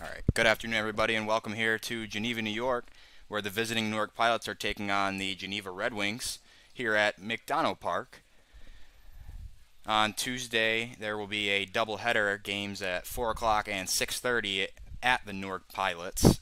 All right. Good afternoon, everybody, and welcome here to Geneva, New York, where the visiting Newark Pilots are taking on the Geneva Redwings here at McDonough Park. On Tuesday, there will be a doubleheader games at 4 o'clock and 6:30 at the Newark Pilots.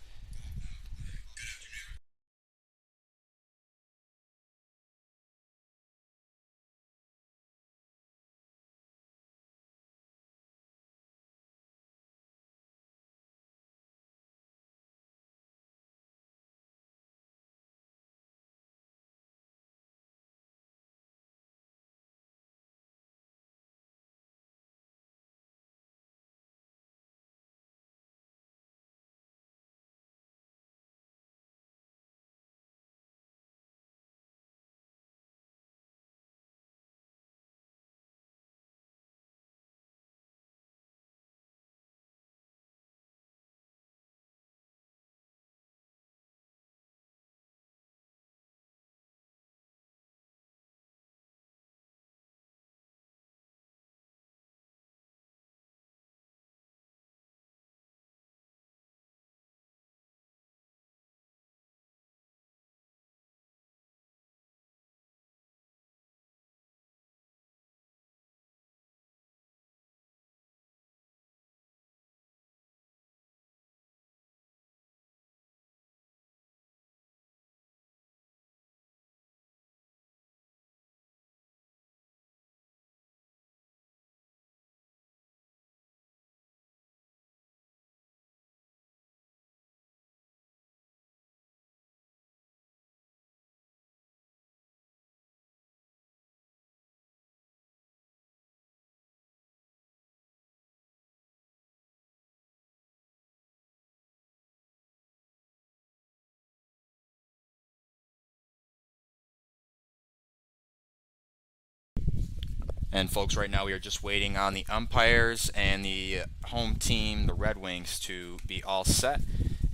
And folks, right now we are just waiting on the umpires and the home team, the Red Wings, to be all set,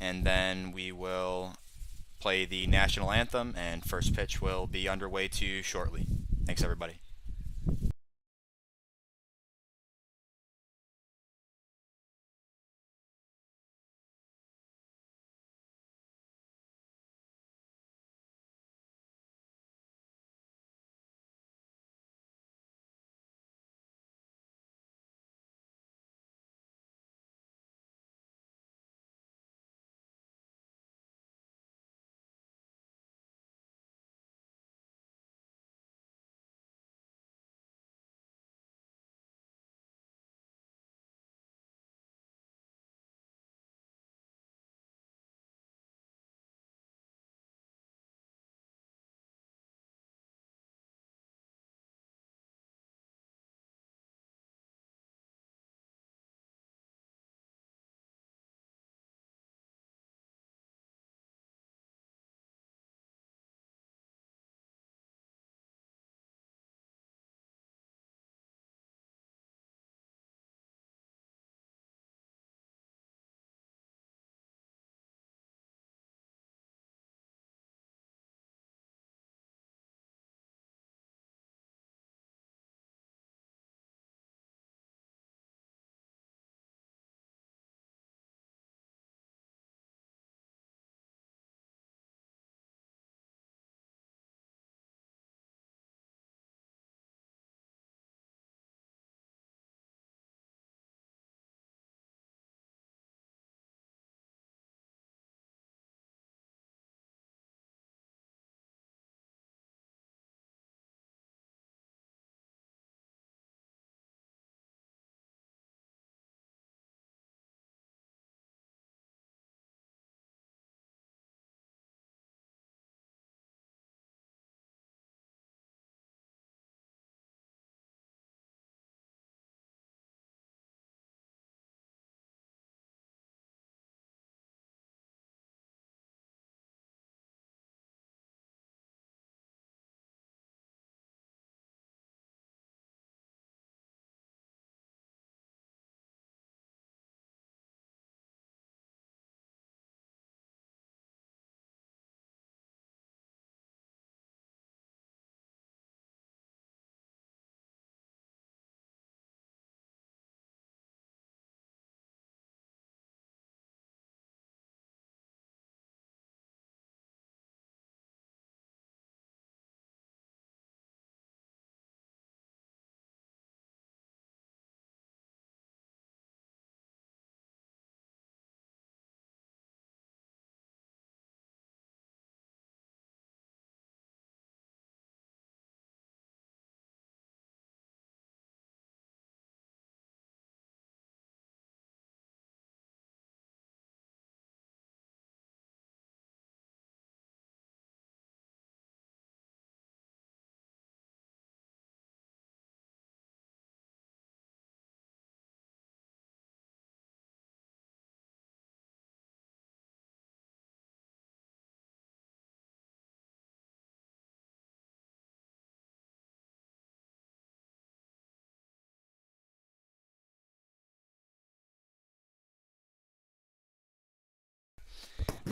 and then we will play the national anthem, and first pitch will be underway to you shortly. Thanks, everybody.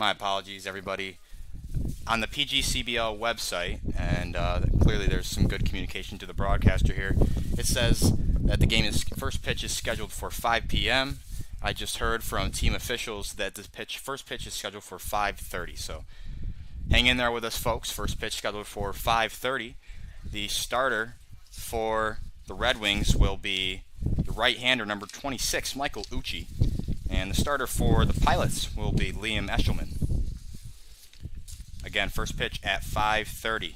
My apologies, everybody. On the PGCBL website, and clearly there's some good communication to the broadcaster here, it says that the first pitch is scheduled for 5 p.m. I just heard from team officials that the first pitch is scheduled for 5:30. So hang in there with us, folks. First pitch scheduled for 5:30. The starter for the Red Wings will be the right-hander, number 26, Michael Ucci. And the starter for the Pilots will be Liam Eshelman. Again, first pitch at 5:30.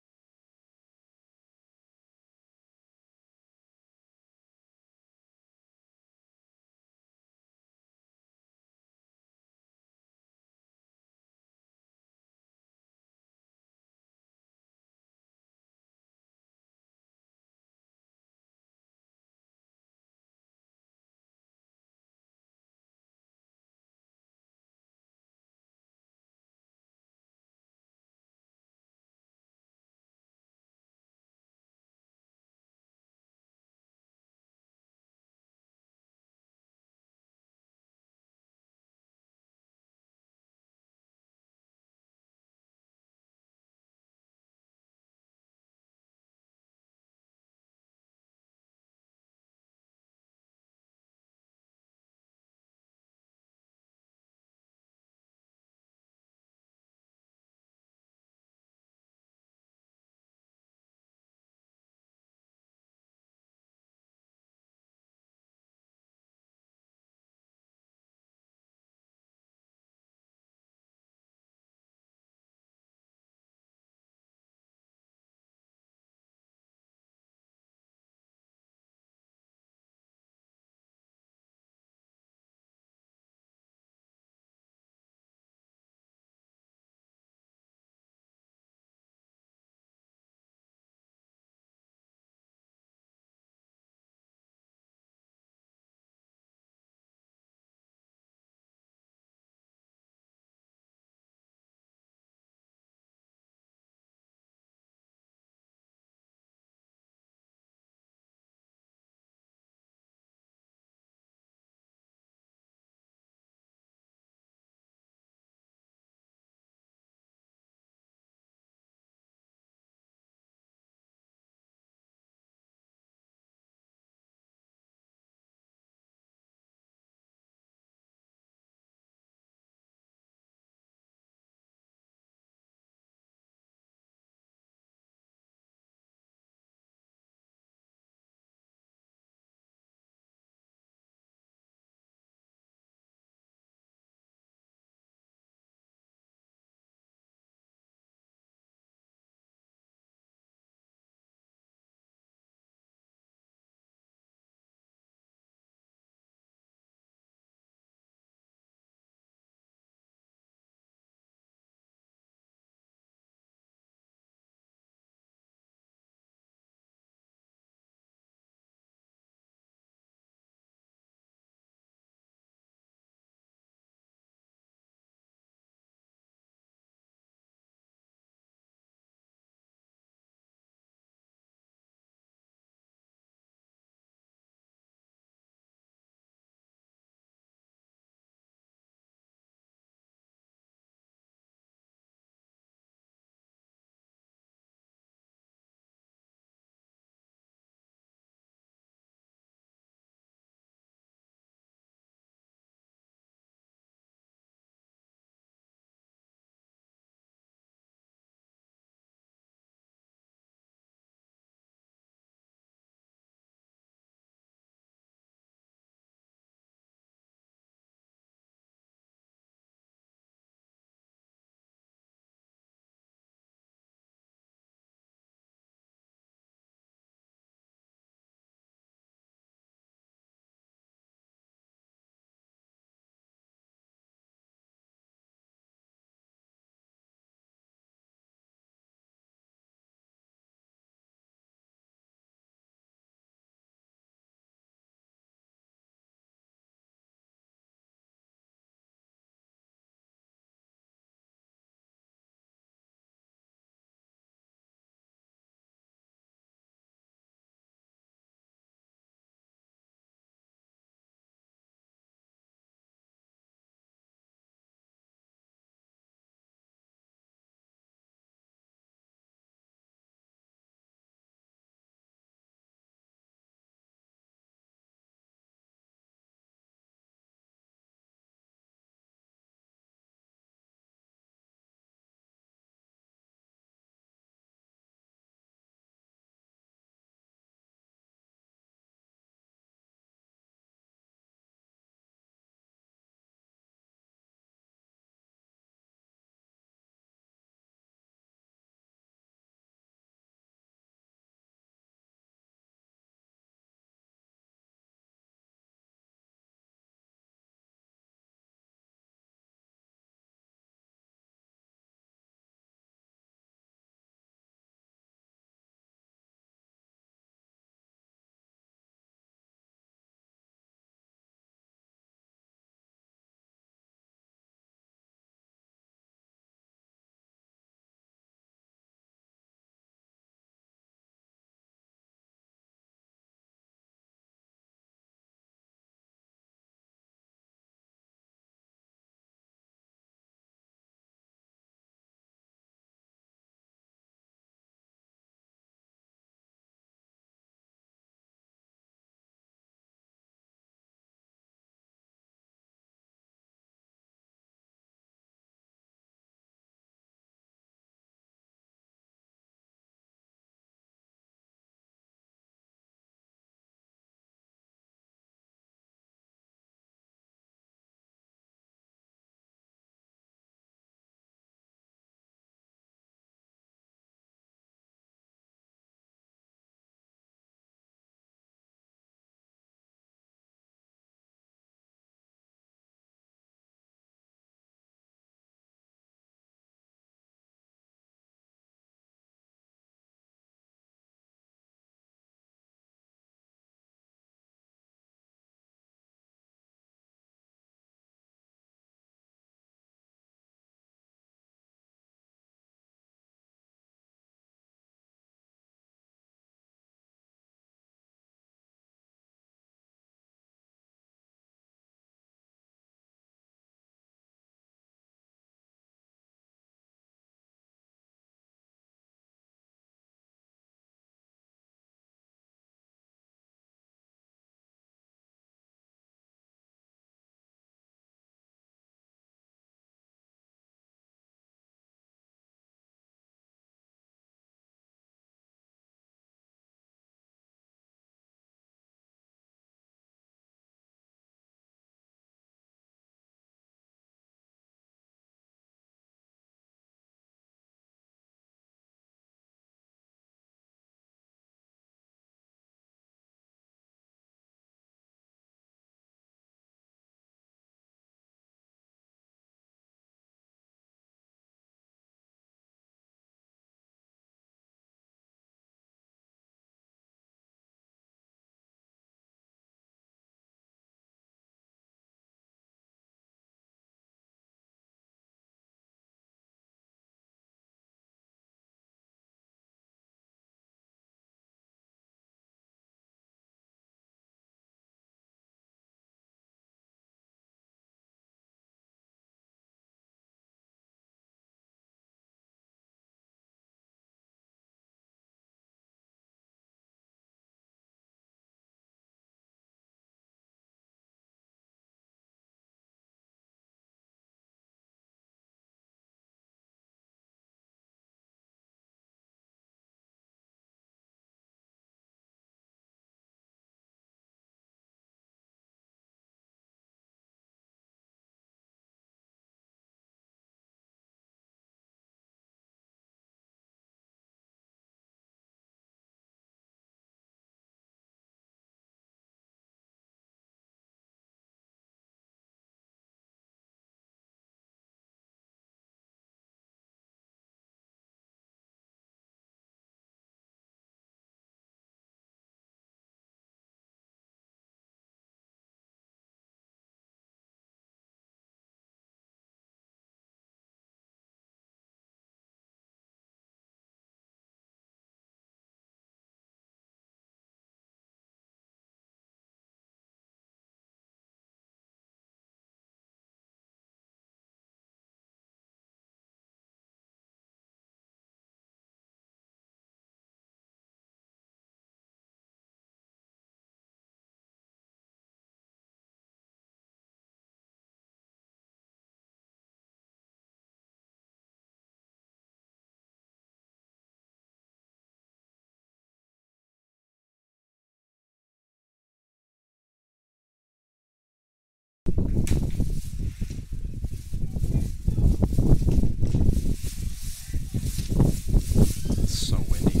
It's so windy.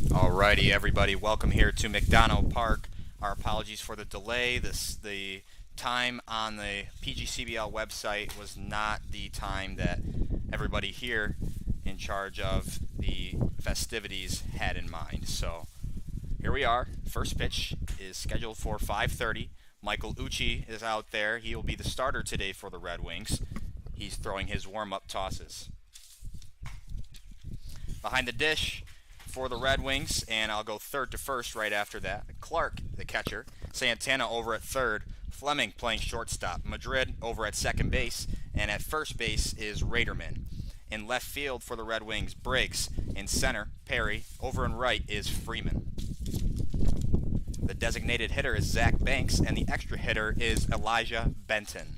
Alrighty, everybody, welcome here to McDonough Park. Our apologies for the delay. The time on the PGCBL website was not the time that everybody here in charge of the festivities had in mind. So here we are. First pitch is scheduled for 5:30. Michael Ucci is out there. He will be the starter today for the Red Wings. He's throwing his warm-up tosses. Behind the dish for the Red Wings, and I'll go third to first right after that. Clark, the catcher. Santana over at third. Fleming playing shortstop. Madrid over at second base. And at first base is Raderman. In left field for the Red Wings, Briggs. In center, Perry. Over and right is Freeman. The designated hitter is Zach Banks, and the extra hitter is Elijah Benton.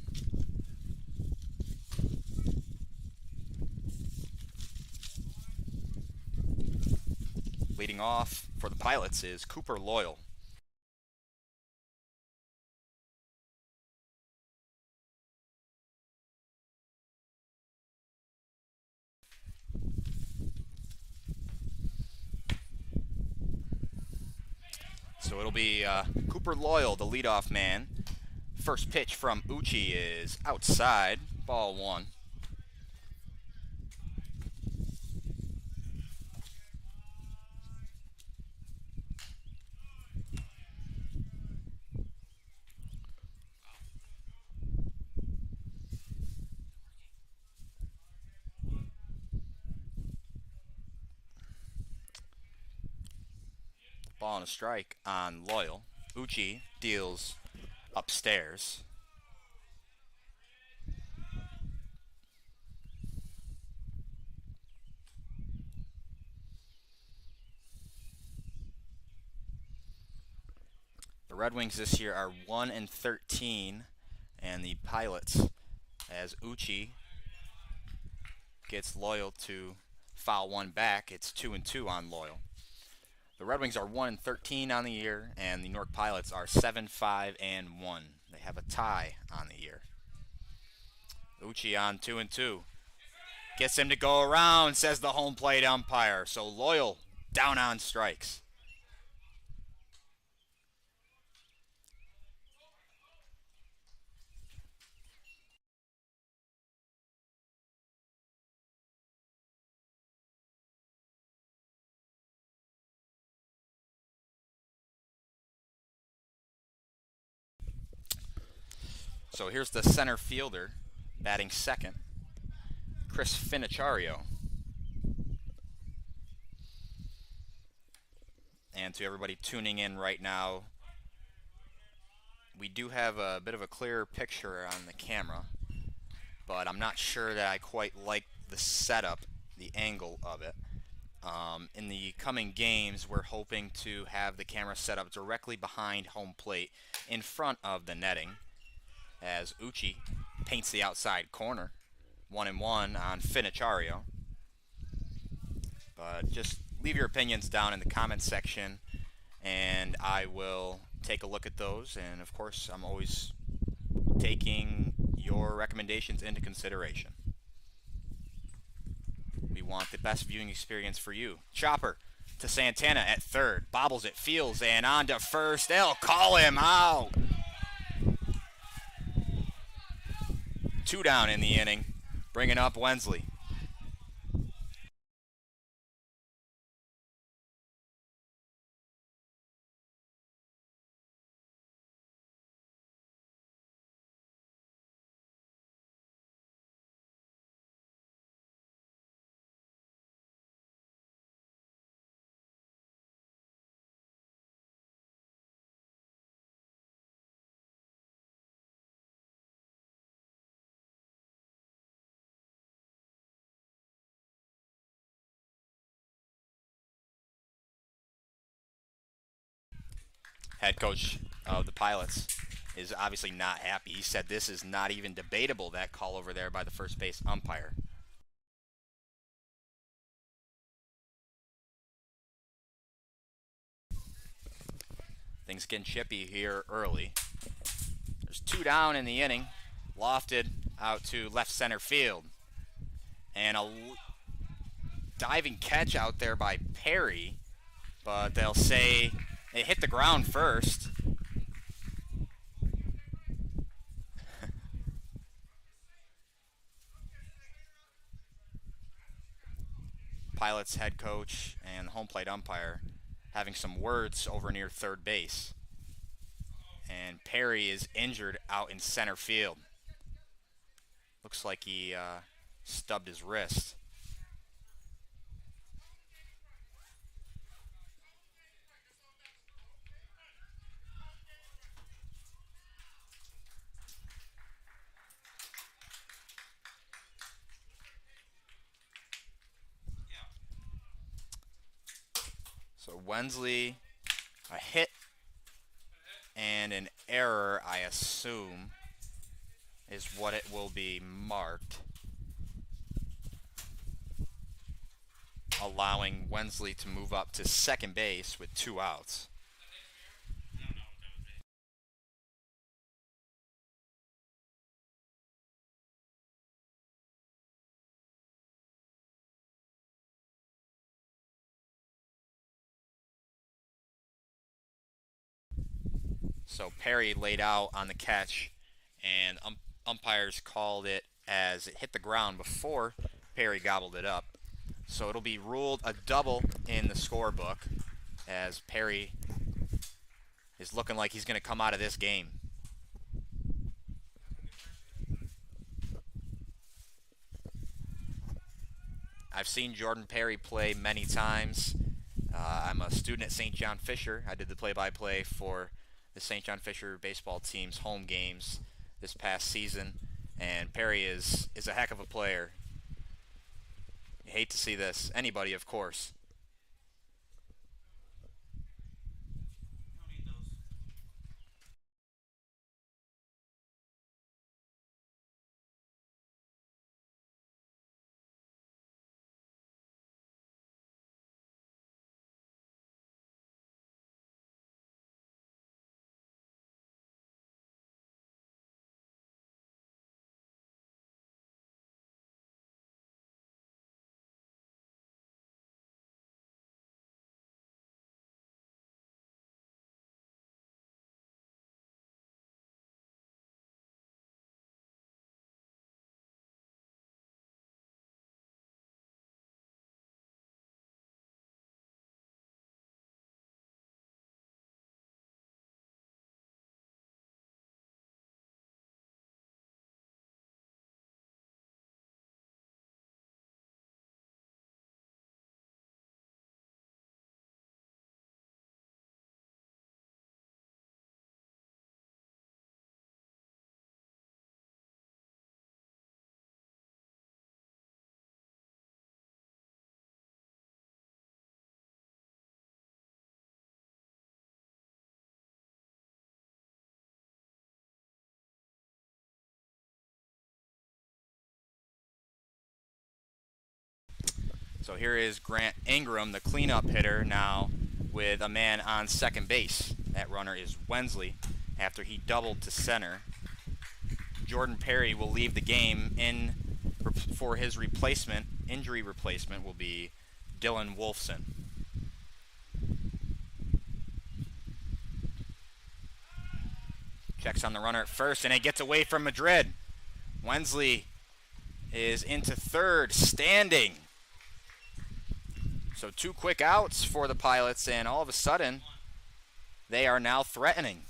Leading off for the Pilots is Cooper Loyal. So it'll be Cooper Loyal, the leadoff man. First pitch from Ucci is outside, ball one. Ball and a strike on Loyal. Ucci deals upstairs. The Red Wings this year are 1-13, and the Pilots, as Ucci gets Loyal to foul one back, it's 2-2 on Loyal. The Red Wings are 1-13 on the year, and the Newark Pilots are 7-5-1. They have a tie on the year. Ucci on 2-2. Gets him to go around, says the home plate umpire. So Loyal down on strikes. So here's the center fielder batting second, Chris Finichario. And to everybody tuning in right now, we do have a bit of a clearer picture on the camera, but I'm not sure that I quite like the setup, the angle of it. In the coming games, we're hoping to have the camera set up directly behind home plate in front of the netting, as Ucci paints the outside corner. 1-1 on Finichario. But just leave your opinions down in the comments section, and I will take a look at those. And of course, I'm always taking your recommendations into consideration. We want the best viewing experience for you. Chopper to Santana at third. Bobbles it, fields, and on to first. They'll call him out. 2 down in the inning, bringing up Wensley. Head coach of the Pilots is obviously not happy. He said this is not even debatable, that call over there by the first base umpire. Things getting chippy here early. There's 2 down in the inning. Lofted out to left center field. And a diving catch out there by Perry. But they'll say it hit the ground first. Pilots head coach and home plate umpire having some words over near third base. And Perry is injured out in center field. Looks like he stubbed his wrist. So Wensley, a hit and an error, I assume, is what it will be marked, allowing Wensley to move up to second base with 2 outs. So Perry laid out on the catch, and umpires called it as it hit the ground before Perry gobbled it up. So it'll be ruled a double in the scorebook, as Perry is looking like he's going to come out of this game. I've seen Jordan Perry play many times. I'm a student at St. John Fisher. I did the play-by-play for the St. John Fisher baseball team's home games this past season, and Perry is a heck of a player. You hate to see this. Anybody, of course. So here is Grant Ingram, the cleanup hitter, now with a man on second base. That runner is Wensley after he doubled to center. Jordan Perry will leave the game in for his replacement. Injury replacement will be Dylan Wolfson. Checks on the runner at first, and it gets away from Madrid. Wensley is into third, standing. So 2 quick outs for the Pilots, and all of a sudden, they are now threatening.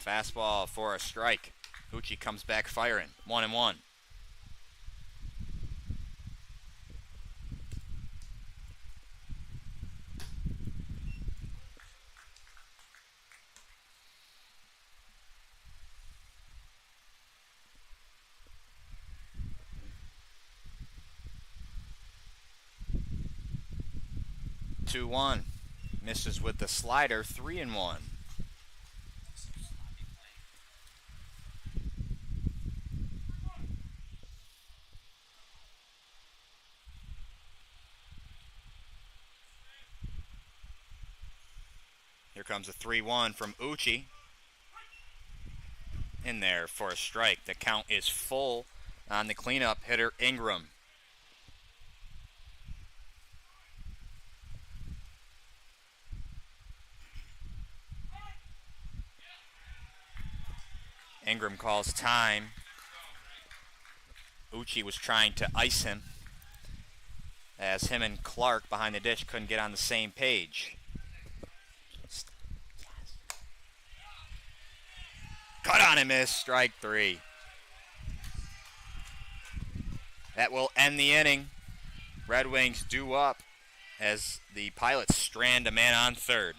Fastball for a strike. Uchi comes back firing. 1-1. 2-1. Misses with the slider. 3-1. comes a 3-1 from Uchi. In there for a strike. The count is full on the cleanup hitter, Ingram. Ingram calls time. Uchi was trying to ice him, as him and Clark behind the dish couldn't get on the same page. Cut on and miss, strike 3. That will end the inning. Red Wings due up as the Pilots strand a man on third.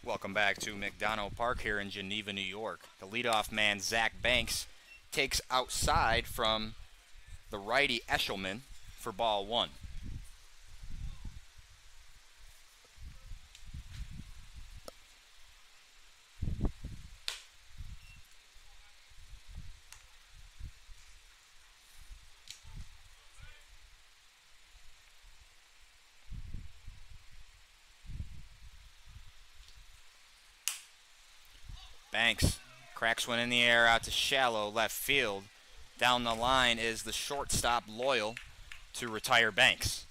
Welcome back to McDonough Park here in Geneva, New York. The leadoff man, Zach Banks, takes outside from the righty Eshelman for ball 1. Banks cracks one in the air out to shallow left field. Down the line is the shortstop, Loyal, to retire Banks.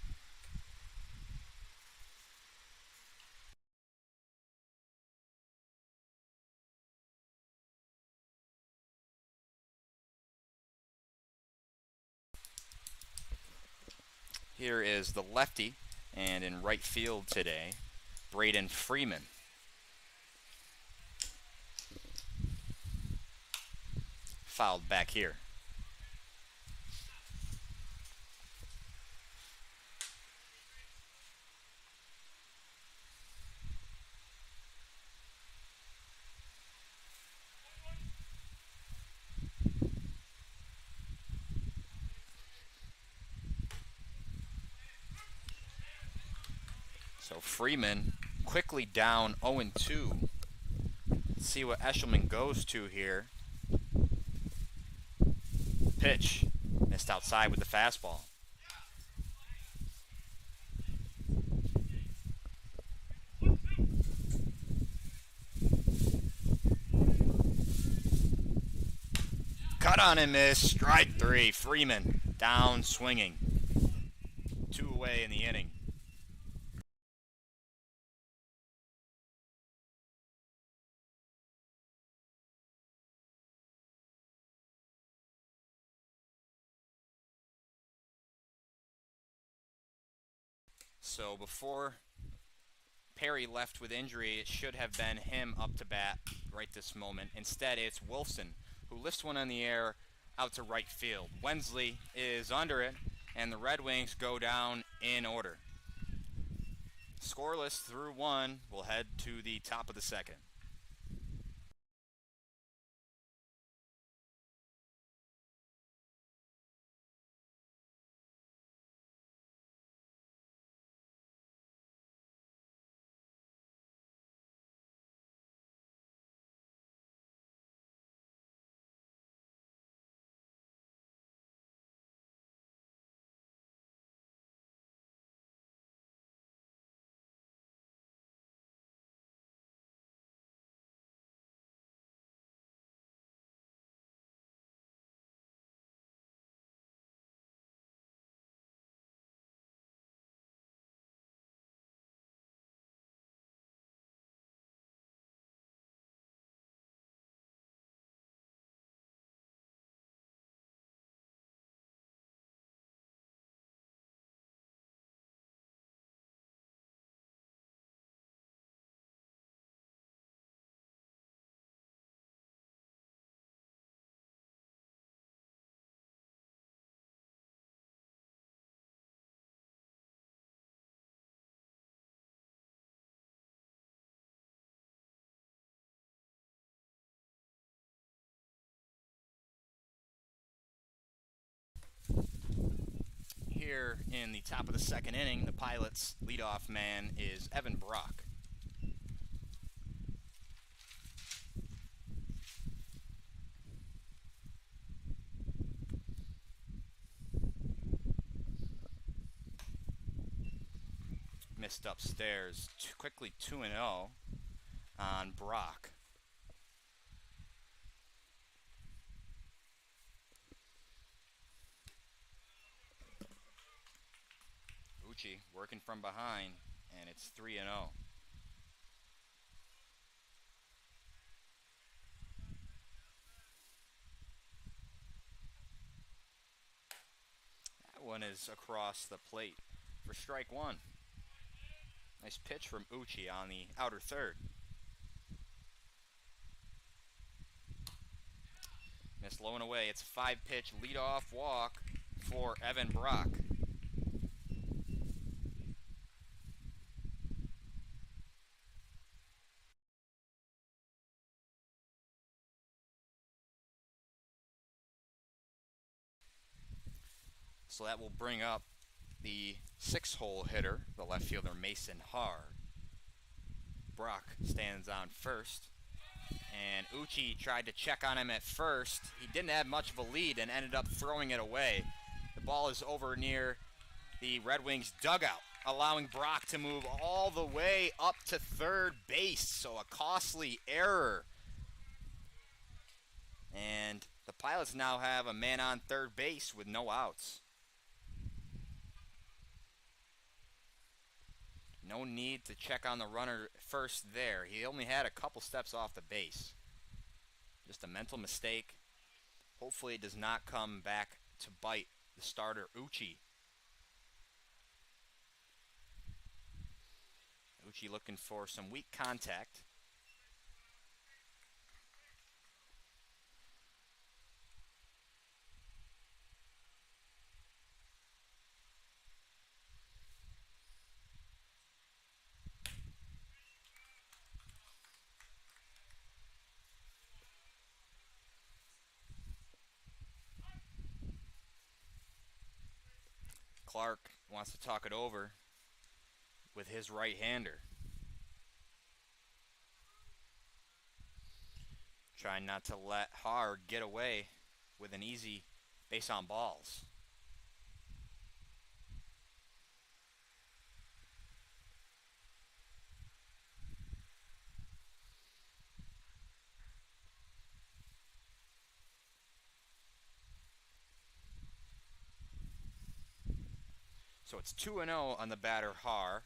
Here is the lefty, and in right field today, Braden Freeman. Fouled back here. So Freeman quickly down 0-2. Let's see what Eshelman goes to here. Pitch. Missed outside with the fastball. Cut on and miss. Strike 3. Freeman down swinging. 2 away in the inning. So before Perry left with injury, it should have been him up to bat right this moment. Instead, it's Wilson who lifts one in the air out to right field. Wensley is under it, and the Red Wings go down in order. Scoreless through one. We'll head to the top of the second. Here in the top of the second inning, the Pilots' leadoff man is Evan Brock. Missed upstairs, quickly 2-0 on Brock. Uchi working from behind, and it's 3-0. That one is across the plate for strike one. Nice pitch from Uchi on the outer third. Missed low and away. It's a 5-pitch leadoff walk for Evan Brock. So that will bring up the 6-hole hitter, the left fielder Mason Hard. Brock stands on first, and Uchi tried to check on him at first. He didn't have much of a lead and ended up throwing it away. The ball is over near the Red Wings dugout, allowing Brock to move all the way up to third base. So a costly error. And the Pilots now have a man on third base with no outs. No need to check on the runner first there. He only had a couple steps off the base. Just a mental mistake. Hopefully it does not come back to bite the starter Uchi. Uchi looking for some weak contact. Clark wants to talk it over with his right-hander. Trying not to let Hard get away with an easy base on balls. So it's 2-0 on the batter Har.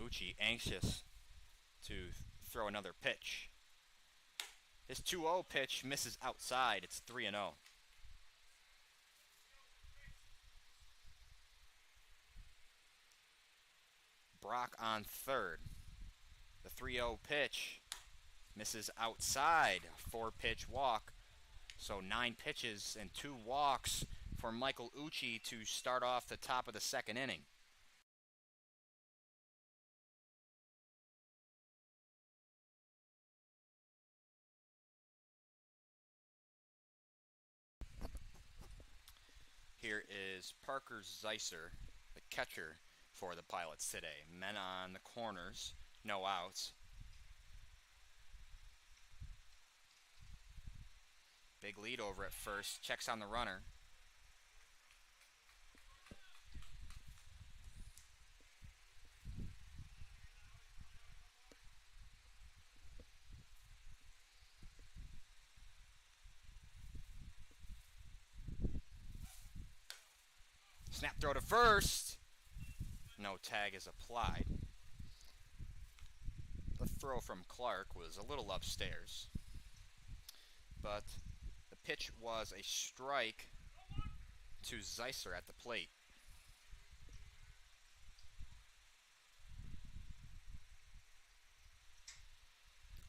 Uchi anxious to throw another pitch. His 2-0 pitch misses outside. It's 3-0. Brock on third. The 3-0 pitch misses outside. 4-pitch walk. So 9 pitches and 2 walks for Michael Ucci to start off the top of the second inning. Here is Parker Zeisser, the catcher for the Pilots today. Men on the corners, no outs. Big lead over at first, checks on the runner. Snap throw to first. No tag is applied. The throw from Clark was a little upstairs, but the pitch was a strike to Zeisser at the plate.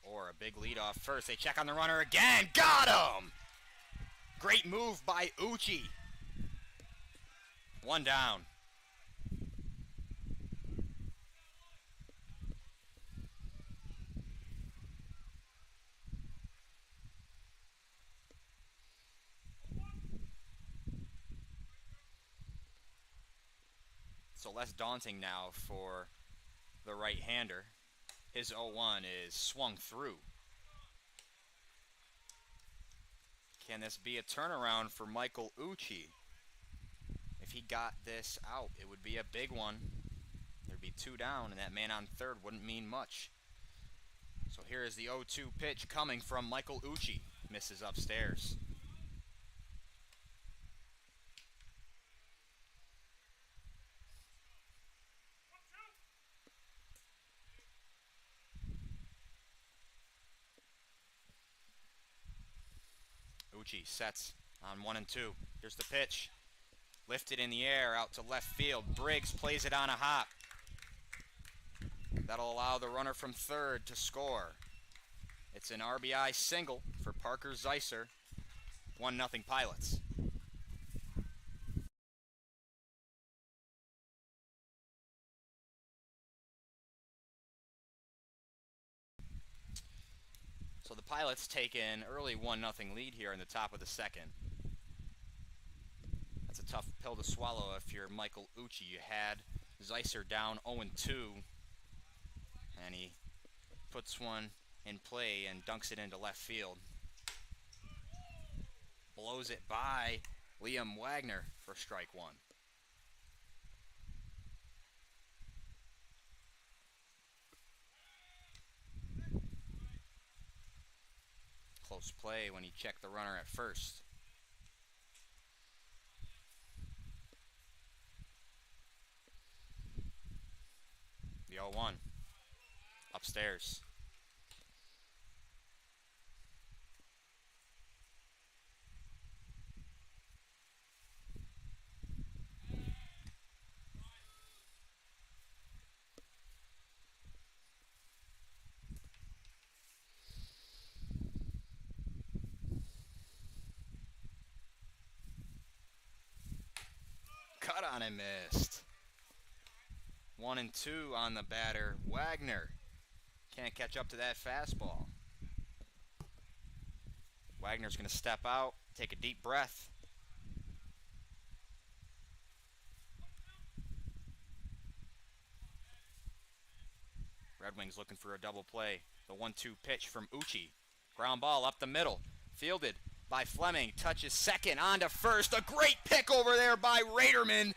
Or a big lead off first. They check on the runner again. Got him! Great move by Ucci. 1 down. So less daunting now for the right-hander. His 0-1 is swung through. Can this be a turnaround for Michael Ucci? If he got this out, it would be a big one. There'd be 2 down, and that man on third wouldn't mean much. So here is the 0-2 pitch coming from Michael Ucci. Misses upstairs. Ucci sets on 1 and 2. Here's the pitch. Lifted in the air out to left field. Briggs plays it on a hop. That'll allow the runner from third to score. It's an RBI single for Parker Zeisser. 1-0 Pilots. So the Pilots take an early 1-0 lead here in the top of the second. That's a tough pill to swallow if you're Michael Ucci. You had Zeisser down 0-2, and he puts one in play and dunks it into left field. Blows it by Liam Wagner for strike 1. Close play when he checked the runner at first. The 0-1. Upstairs. Cut on and missed. 1 and 2 on the batter. Wagner can't catch up to that fastball. Wagner's going to step out, take a deep breath. Red Wings looking for a double play. The 1-2 pitch from Ucci. Ground ball up the middle. Fielded by Fleming. Touches second onto first. A great pick over there by Raderman.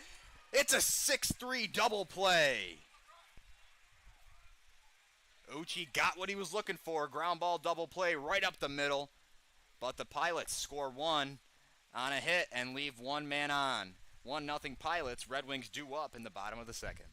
It's a 6-3 double play. Ucci got what he was looking for. Ground ball double play right up the middle. But the Pilots score 1 on a hit and leave 1 man on. 1-0 Pilots. Red Wings due up in the bottom of the second.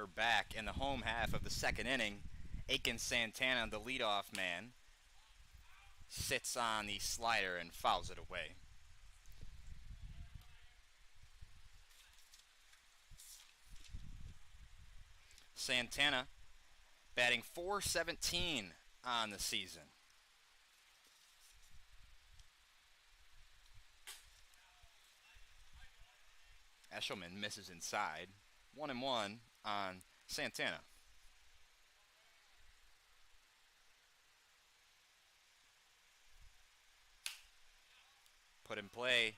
We're back in the home half of the second inning. Aiken Santana, the leadoff man, sits on the slider and fouls it away. Santana batting .417 on the season. Eshelman misses inside. 1-1 on Santana. Put in play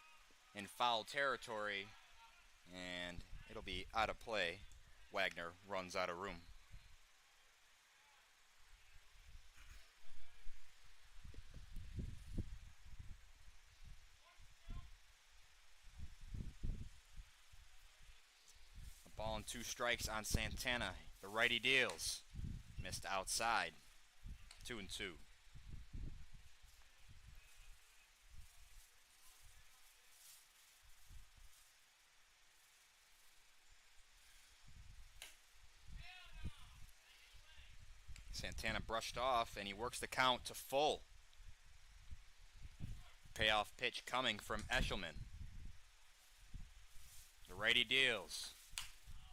in foul territory, and it'll be out of play. Wagner runs out of room. A ball and 2 strikes on Santana. The righty deals. Missed outside. 2-2. Santana brushed off, and he works the count to full. Payoff pitch coming from Eshelman. The righty deals.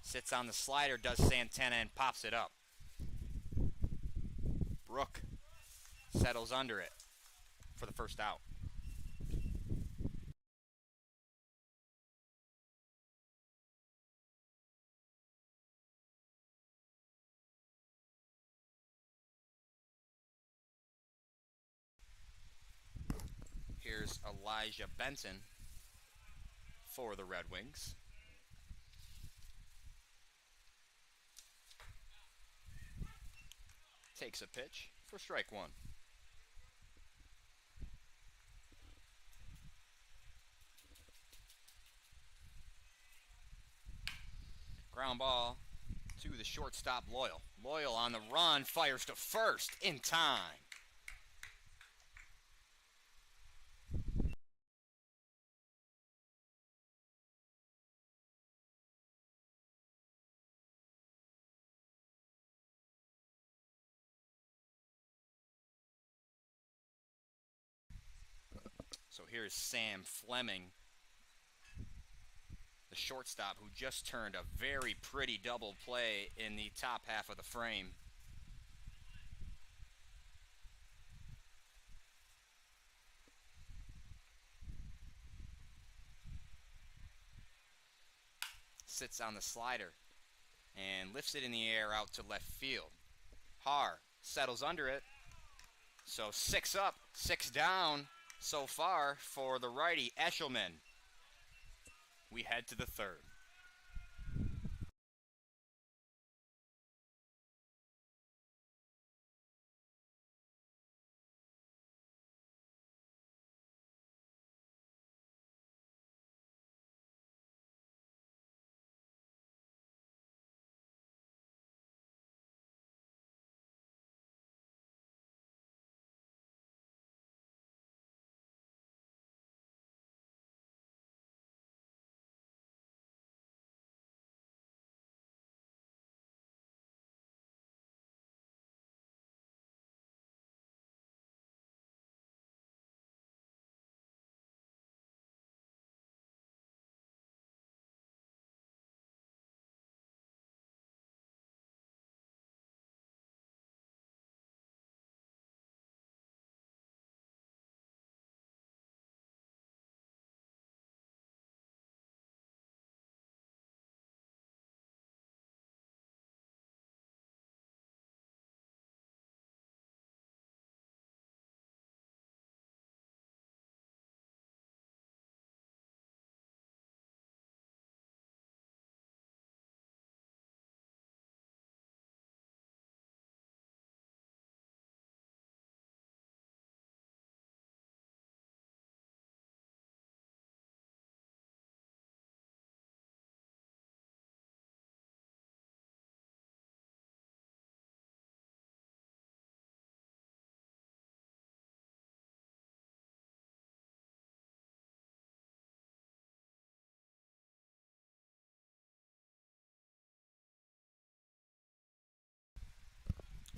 Sits on the slider, does Santana, and pops it up. Brook settles under it for the first out. Here's Elijah Benson for the Red Wings. Takes a pitch for strike 1. Ground ball to the shortstop, Loyal. Loyal on the run, fires to first in time. So here's Sam Fleming, the shortstop, who just turned a very pretty double play in the top half of the frame. Sits on the slider and lifts it in the air out to left field. Haar settles under it. So 6 up, 6 down so far for the righty, Eshelman. We head to the third.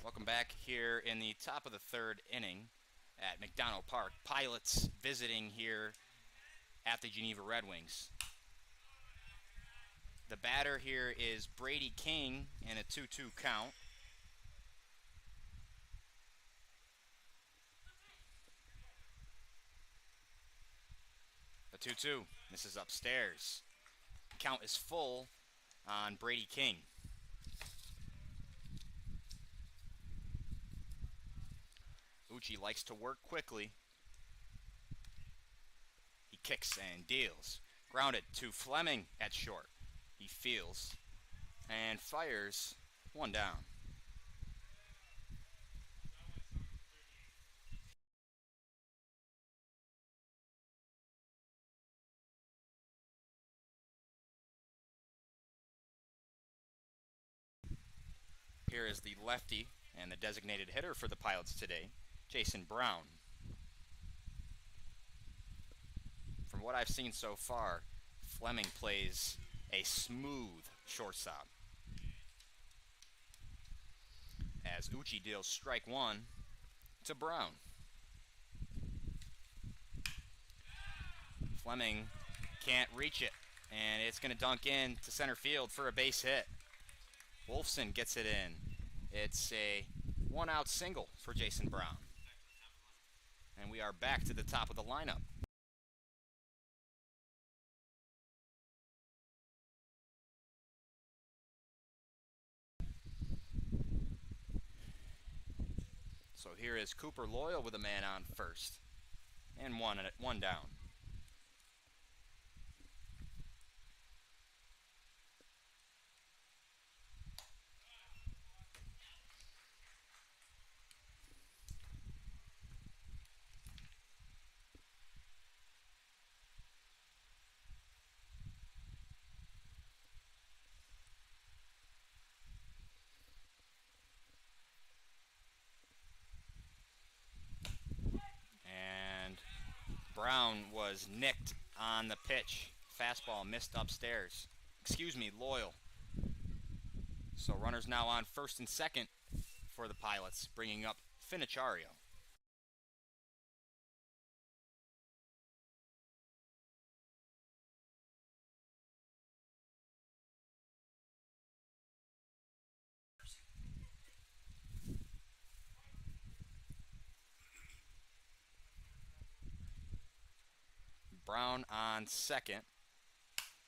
Welcome back here in the top of the third inning at McDonough Park. Pilots visiting here at the Geneva Redwings. The batter here is Brady King in a 2-2 count. The 2-2 misses upstairs. Count is full on Brady King. Uchi likes to work quickly. He kicks and deals. Grounded to Fleming at short. He fields and fires, one down. Here is the lefty and the designated hitter for the Pilots today, Jason Brown. From what I've seen so far, Fleming plays a smooth shortstop. As Uchi deals strike one to Brown. Fleming can't reach it, and it's going to dunk in to center field for a base hit. Wolfson gets it in. It's a one-out single for Jason Brown. And we are back to the top of the lineup. So here is Cooper Loyal with a man on first. And one down. And Brown was nicked on the pitch. Fastball missed upstairs. Excuse me, Loyal. So runners now on first and second for the Pilots, bringing up Finichario. Brown on second.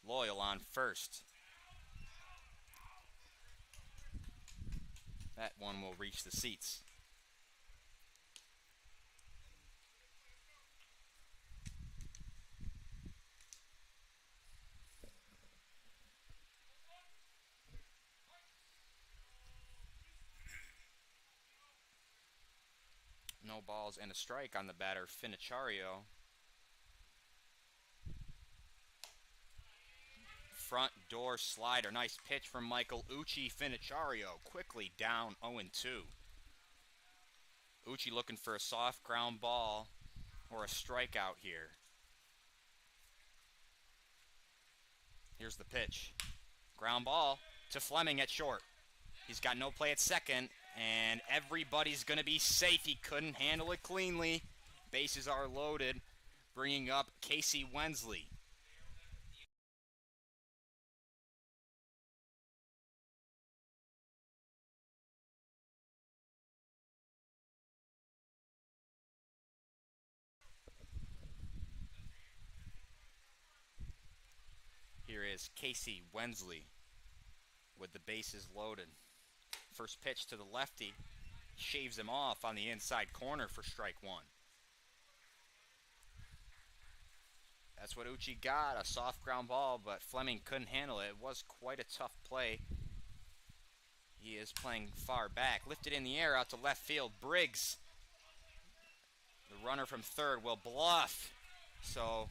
Loyal on first. That one will reach the seats. No balls and a strike on the batter, Finichario. Front door slider. Nice pitch from Michael Uchi. Finichario quickly down 0-2. Uchi looking for a soft ground ball or a strikeout here. Here's the pitch. Ground ball to Fleming at short. He's got no play at second, and everybody's going to be safe. He couldn't handle it cleanly. Bases are loaded, bringing up Casey Wensley. Here is Casey Wensley with the bases loaded. First pitch to the lefty. Shaves him off on the inside corner for strike one. That's what Uchi got, a soft ground ball, but Fleming couldn't handle it. It was quite a tough play. He is playing far back. Lifted in the air out to left field. Briggs, the runner from third, will bluff. So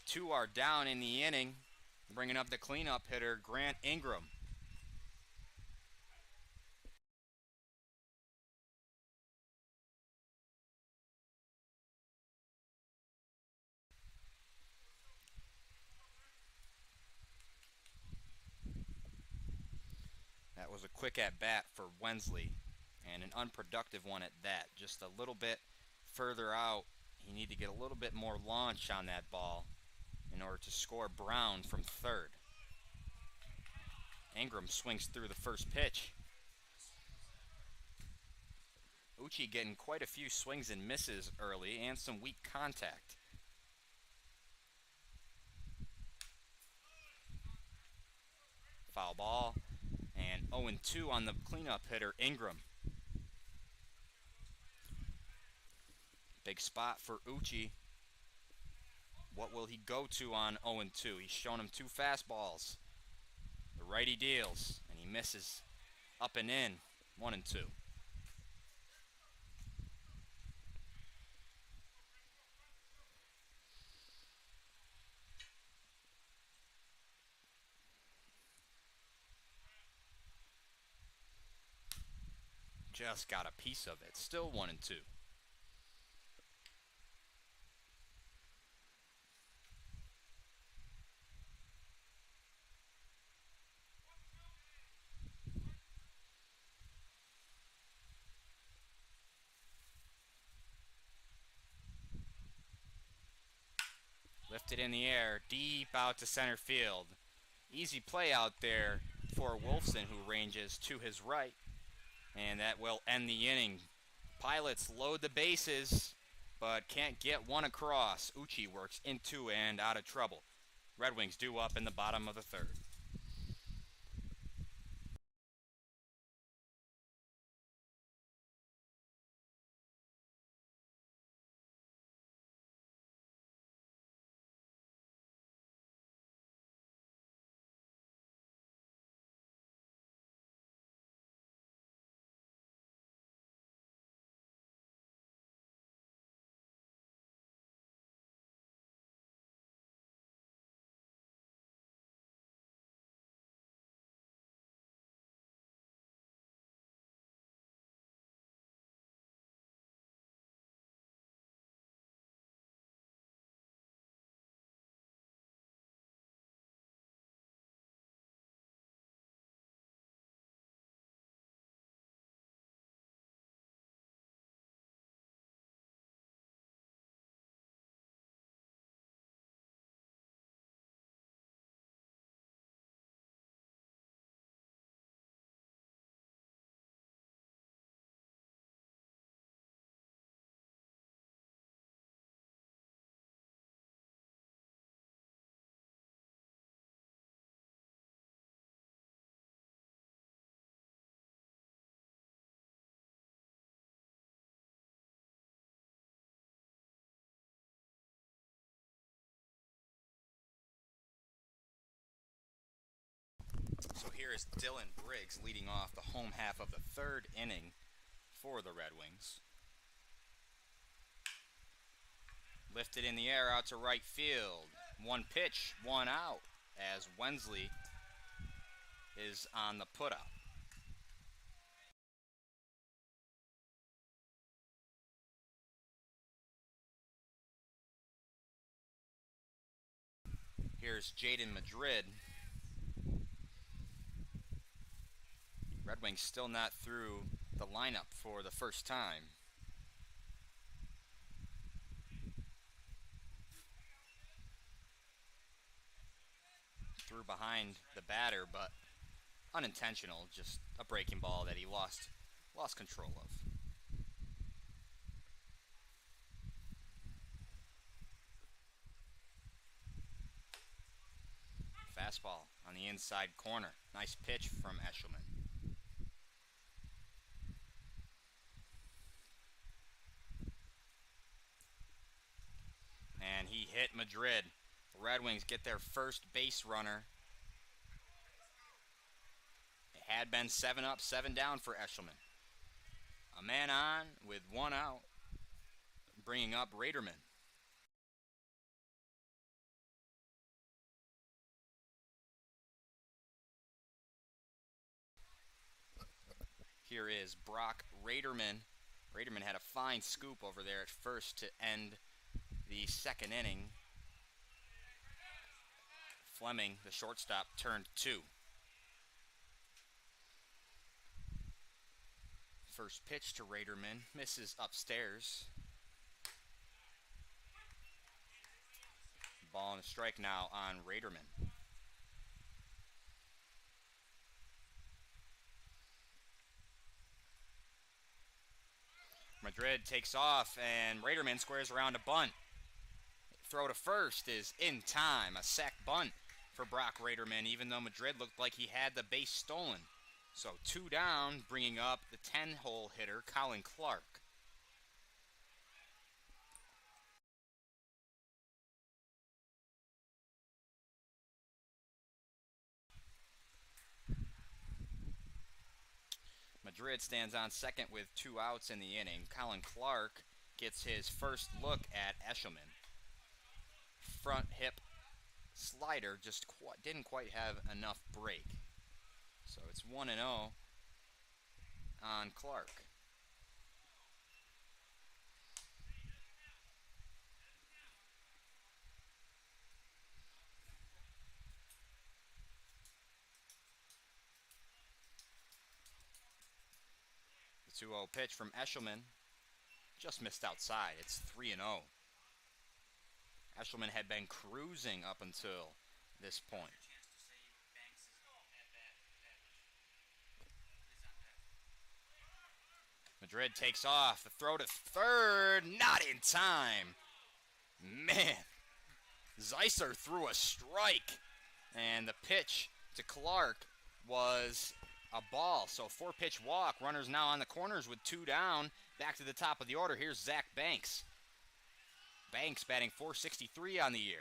two are down in the inning, bringing up the cleanup hitter, Grant Ingram. That was a quick at bat for Wensley. and an unproductive one at that. Just a little bit further out. You need to get a little bit more launch on that ball in order to score Brown from third. Ingram swings through the first pitch. Uchi getting quite a few swings and misses early and some weak contact. Foul ball, and 0-2 on the cleanup hitter, Ingram. Big spot for Uchi. What will he go to on 0-2? He's shown him 2 fastballs. The righty deals, and he misses up and in, 1-2. Just got a piece of it. Still 1-2. Lifted in the air, deep out to center field. Easy play out there for Wolfson, who ranges to his right. And that will end the inning. Pilots load the bases, but can't get one across. Uchi works into and out of trouble. Red Wings due up in the bottom of the third. So here is Dylan Briggs leading off the home half of the third inning for the Red Wings. Lifted in the air out to right field. One pitch, one out, as Wensley is on the put-up. Here's Jaden Madrid. Red Wings still not through the lineup for the first time. Threw behind the batter, but unintentional, just a breaking ball that he lost control of. Fastball on the inside corner. Nice pitch from Eshelman. And he hit Madrid. The Red Wings get their first base runner. It had been 7 up, 7 down for Eshelman. A man on with 1 out, bringing up Raderman. Here is Brock Raderman. Raderman had a fine scoop over there at first to end the second inning. Fleming, the shortstop, turned 2. First pitch to Raderman, misses upstairs. Ball and a strike now on Raderman. Madrid takes off, and Raderman squares around a bunt. Throw to first is in time. A sac bunt for Brock Raderman, even though Madrid looked like he had the base stolen. So 2 down, bringing up the 10-hole hitter, Colin Clark. Madrid stands on second with 2 outs in the inning. Colin Clark gets his first look at Eshelman. Front hip slider just didn't quite have enough break. So it's 1-0 on Clark. The 2-0 pitch from Eshelman just missed outside. It's 3-0. Eshelman had been cruising up until this point. Madrid takes off. The throw to third, not in time. Man, Zeisser threw a strike. And the pitch to Clark was a ball. So 4-pitch walk. Runners now on the corners with 2 down. Back to the top of the order. Here's Zach Banks. Banks batting .463 on the year.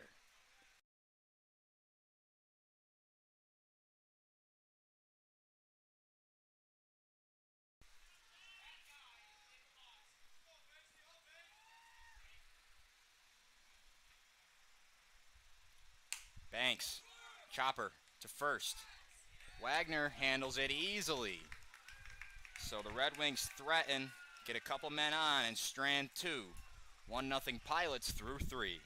Banks, chopper to first. Wagner handles it easily. So the Red Wings threaten, get a couple men on, and strand 2. 1-0 Pilots through 3.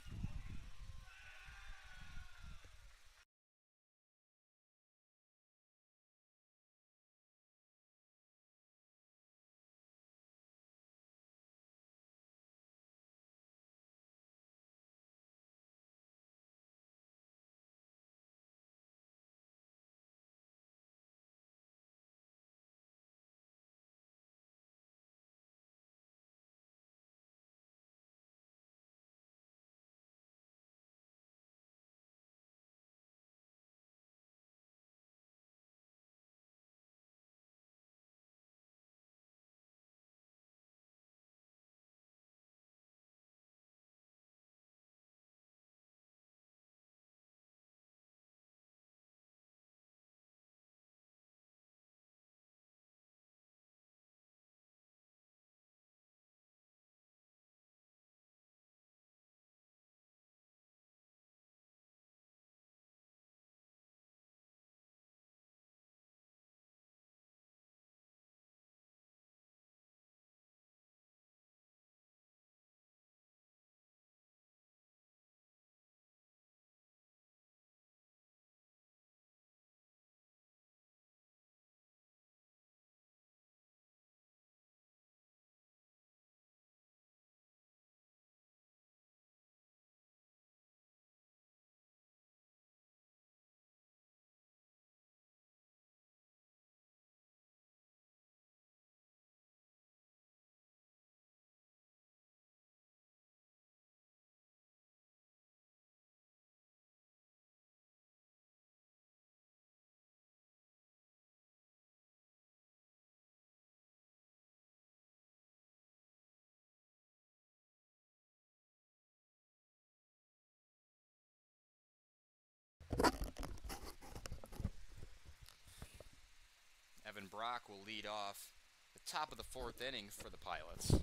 Evan Brock will lead off the top of the 4th inning for the Pilots.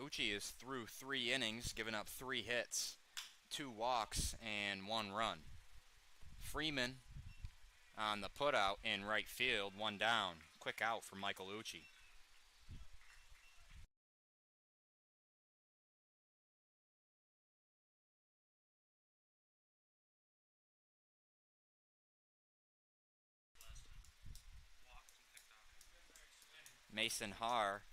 Uchi is through 3 innings, giving up 3 hits, 2 walks, and 1 run. Freeman on the putout in right field, 1 down. Quick quick out for Michael Uchi. Mason Haar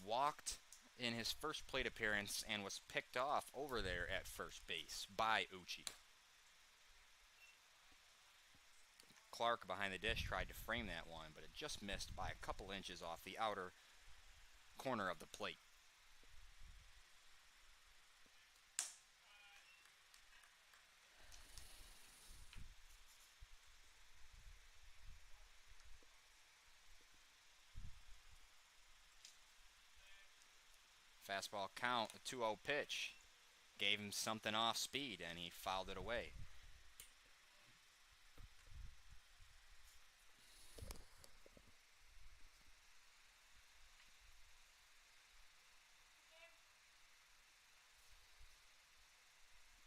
walked in his first plate appearance and was picked off over there at first base by Uchi. Clark behind the dish tried to frame that one, but it just missed by a couple inches off the outer corner of the plate. Fastball count, a 2-0 pitch. Gave him something off speed, and he fouled it away.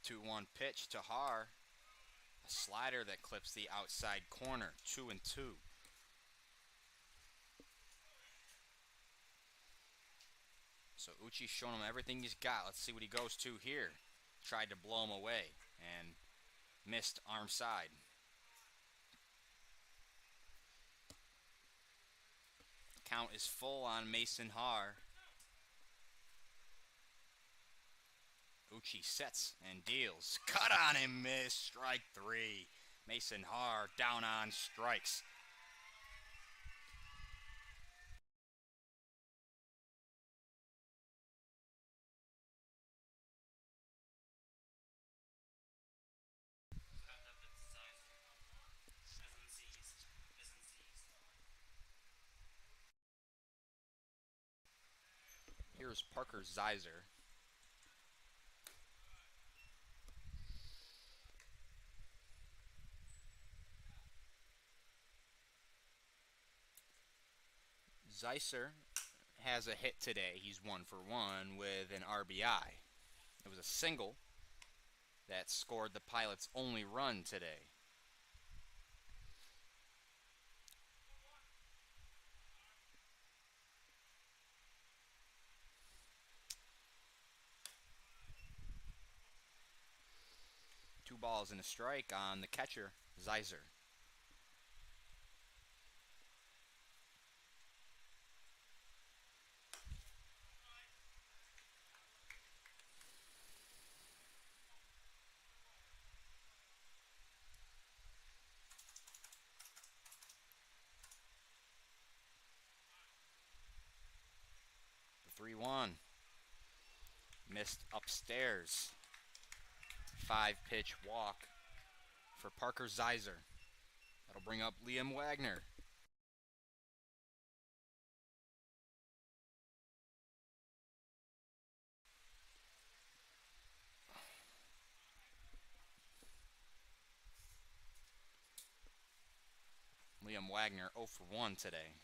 Two-one pitch to Haar. A slider that clips the outside corner. 2-2. So Uchi's showing him everything he's got. Let's see what he goes to here. Tried to blow him away and missed arm side. Count is full on Mason Haar. Uchi sets and deals. Cut on him, miss. Strike 3. Mason Haar down on strikes. Here's Parker Zeiser. Zeiser has a hit today. He's 1 for 1 with an RBI. It was a single that scored the Pilots' only run today. Two balls and a strike on the catcher, Zeiser. The 3-1. Missed upstairs. 5-pitch walk for Parker Zeiser. That'll bring up Liam Wagner. Liam Wagner 0 for 1 today.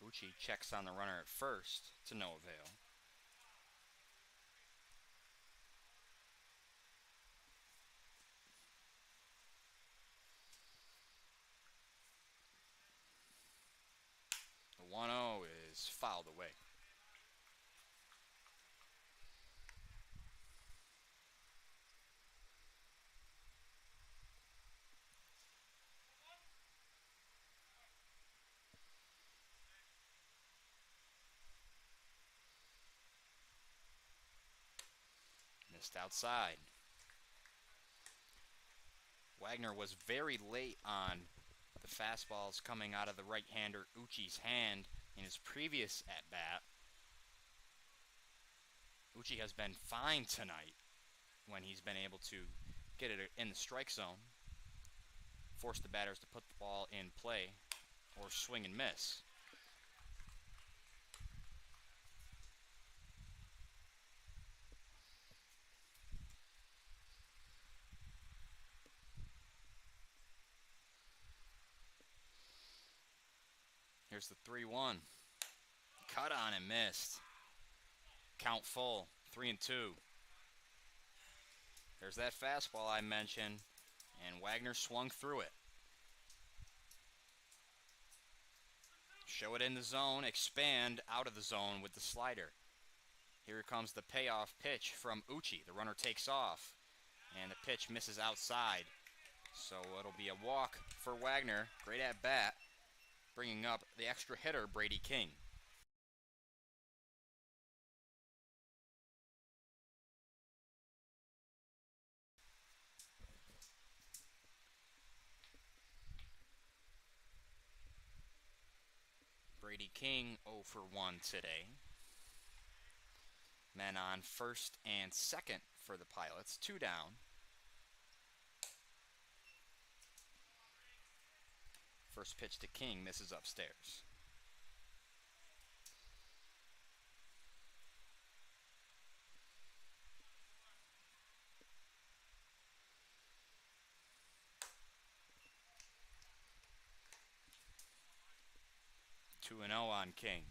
Uchi checks on the runner at first to no avail. The 1-0 is fouled away. Missed outside. Wagner was very late on the fastballs coming out of the right-hander Uchi's hand in his previous at-bat. Uchi has been fine tonight when he's been able to get it in the strike zone, force the batters to put the ball in play, or swing and miss. Here's the 3-1. Cut on and missed. Count full, 3-2. There's that fastball I mentioned, and Wagner swung through it. Show it in the zone, expand out of the zone with the slider. Here comes the payoff pitch from Uchi. The runner takes off, and the pitch misses outside. So it'll be a walk for Wagner. Great at bat, bringing up the extra hitter, Brady King. Brady King 0 for 1 today. Men on first and second for the Pilots, 2 down. First pitch to King, misses upstairs. Two and 0 on King.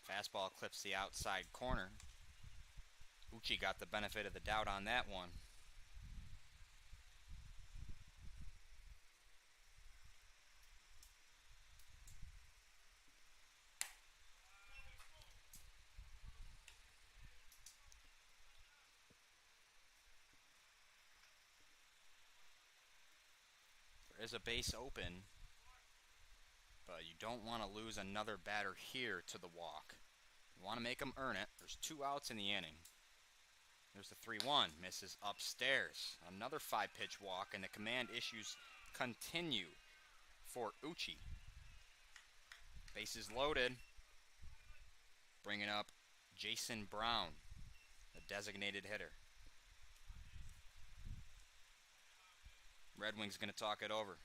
Fastball clips the outside corner. Uchi got the benefit of the doubt on that one. There is a base open, but you don't want to lose another batter here to the walk. You want to make them earn it. There's 2 outs in the inning. There's the 3-1, misses upstairs. Another 5-pitch walk, and the command issues continue for Uchi. Bases loaded. Bringing up Jason Brown, the designated hitter. Red Wings going to talk it over.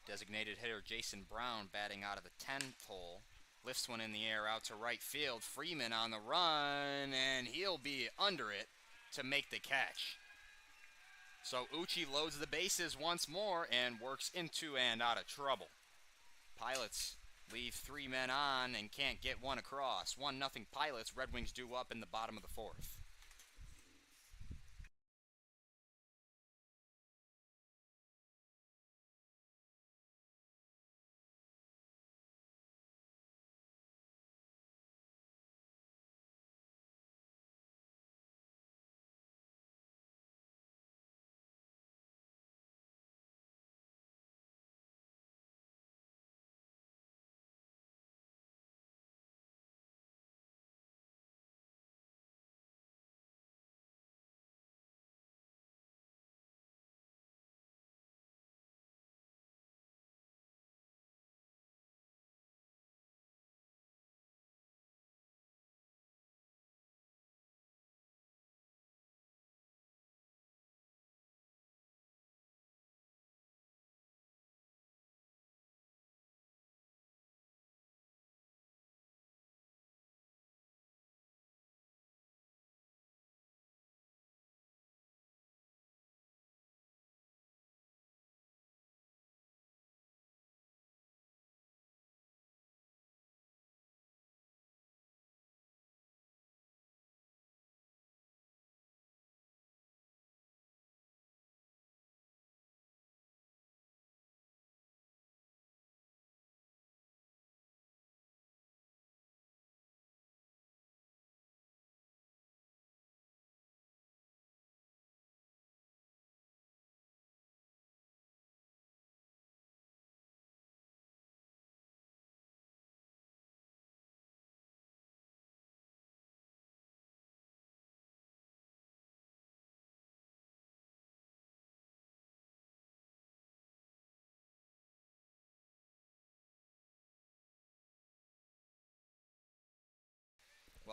Designated hitter Jason Brown batting out of the 10th hole. Lifts one in the air out to right field. Freeman on the run, and he'll be under it to make the catch. So Uchi loads the bases once more and works into and out of trouble. Pilots leave 3 men on and can't get one across. 1-0 Pilots. Red Wings due up in the bottom of the 4th.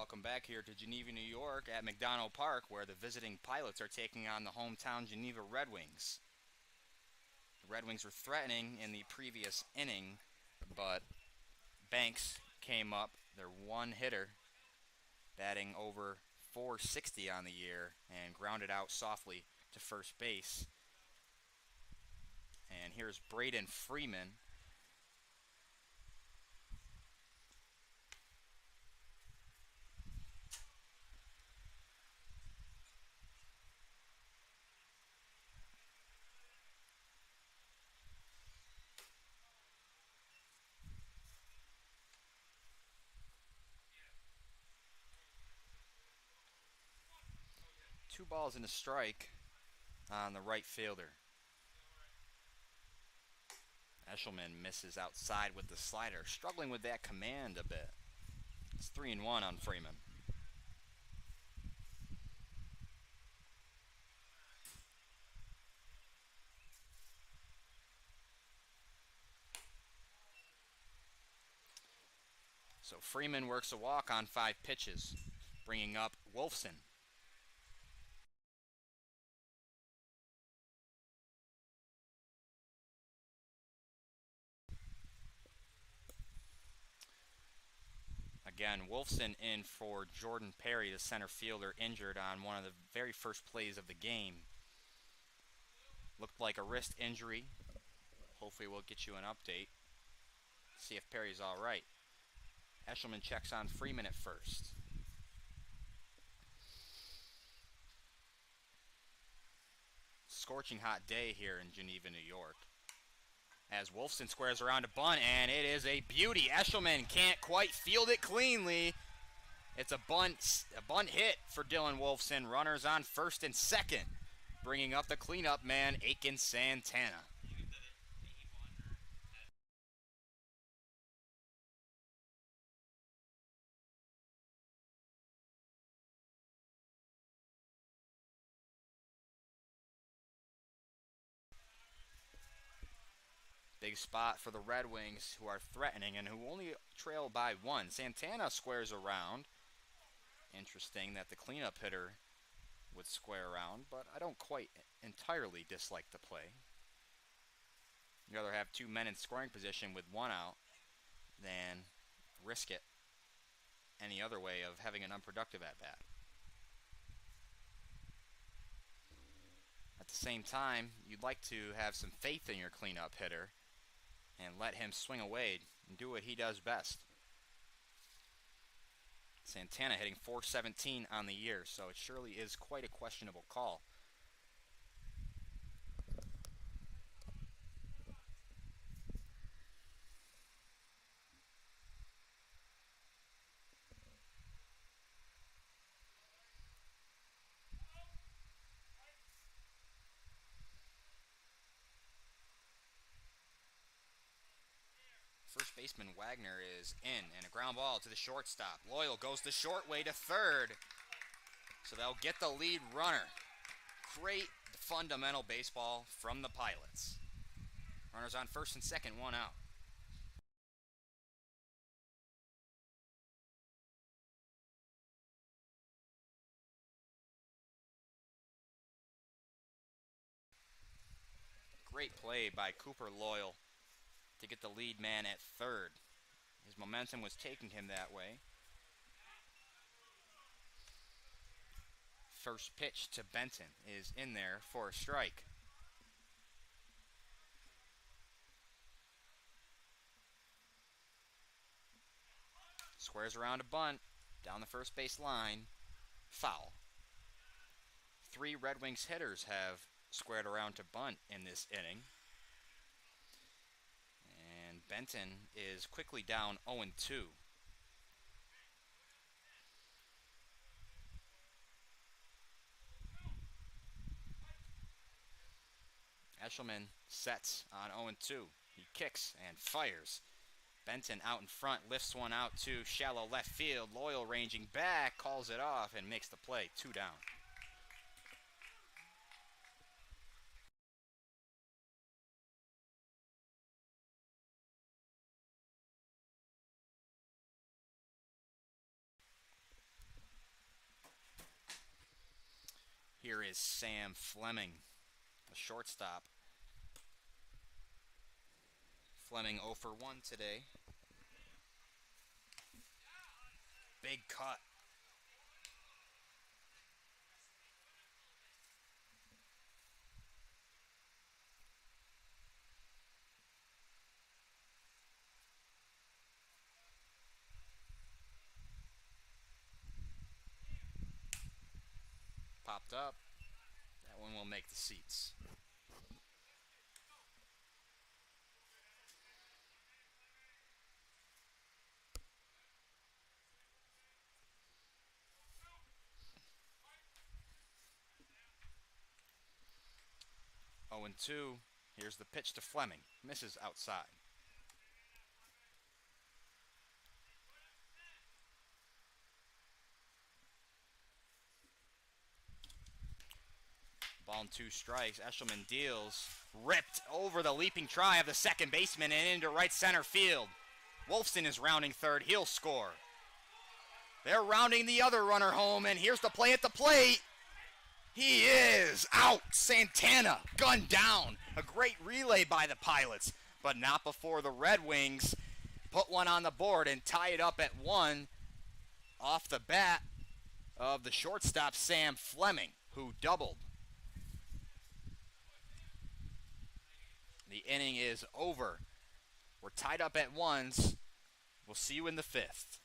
Welcome back here to Geneva, New York at McDonald Park, where the visiting Pilots are taking on the hometown Geneva Redwings. The Red Wings were threatening in the previous inning, but Banks came up, their one hitter, batting over .460 on the year, and grounded out softly to first base. And here's Braden Freeman. Two balls and a strike on the right fielder. Eshelman misses outside with the slider, struggling with that command a bit. It's 3-1 on Freeman. So Freeman works a walk on 5 pitches, bringing up Wolfson. Again, Wolfson in for Jordan Perry, the center fielder, injured on one of the very first plays of the game. Looked like a wrist injury. Hopefully we'll get you an update. See if Perry's all right. Eshelman checks on Freeman at first. Scorching hot day here in Geneva, New York. As Wolfson squares around a bunt, and it is a beauty. Eshelman can't quite field it cleanly. It's a bunt hit for Dylan Wolfson. Runners on first and second, bringing up the cleanup man, Aiken Santana. Big spot for the Red Wings, who are threatening and who only trail by 1. Santana squares around. Interesting that the cleanup hitter would square around, but I don't quite entirely dislike the play. You'd rather have 2 men in scoring position with 1 out than risk it any other way of having an unproductive at-bat. At the same time, you'd like to have some faith in your cleanup hitter and let him swing away and do what he does best. Santana hitting .417 on the year, so it surely is quite a questionable call. First baseman Wagner is in, and a ground ball to the shortstop. Loyal goes the short way to third, so they'll get the lead runner. Great fundamental baseball from the Pilots. Runners on first and second, 1 out. Great play by Cooper Loyal to get the lead man at third. His momentum was taking him that way. First pitch to Benton is in there for a strike. Squares around a bunt, down the first base line, foul. 3 Red Wings hitters have squared around to bunt in this inning. And Benton is quickly down 0-2. Eshelman sets on 0-2. He kicks and fires. Benton out in front, lifts one out to shallow left field. Loyal ranging back, calls it off, and makes the play. 2 down. Here is Sam Fleming, the shortstop. Fleming 0 for 1 today. Big cut. Popped up. That one will make the seats. Oh and 2. Here's the pitch to Fleming. Misses outside. Ball and 2 strikes. Eshelman deals. Ripped over the leaping try of the second baseman and into right center field. Wolfson is rounding third. He'll score. They're rounding the other runner home, and here's the play at the plate. He is out. Santana gunned down. A great relay by the Pilots, but not before the Red Wings put one on the board and tie it up at 1 off the bat of the shortstop Sam Fleming, who doubled. The inning is over. We're tied up at 1s. We'll see you in the 5th.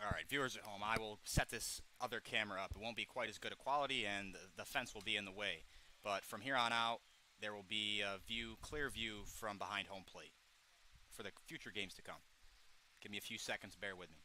All right, viewers at home, I will set this other camera up. It won't be quite as good a quality, and the fence will be in the way. But from here on out, there will be a clear view from behind home plate for the future games to come. Give me a few seconds, bear with me.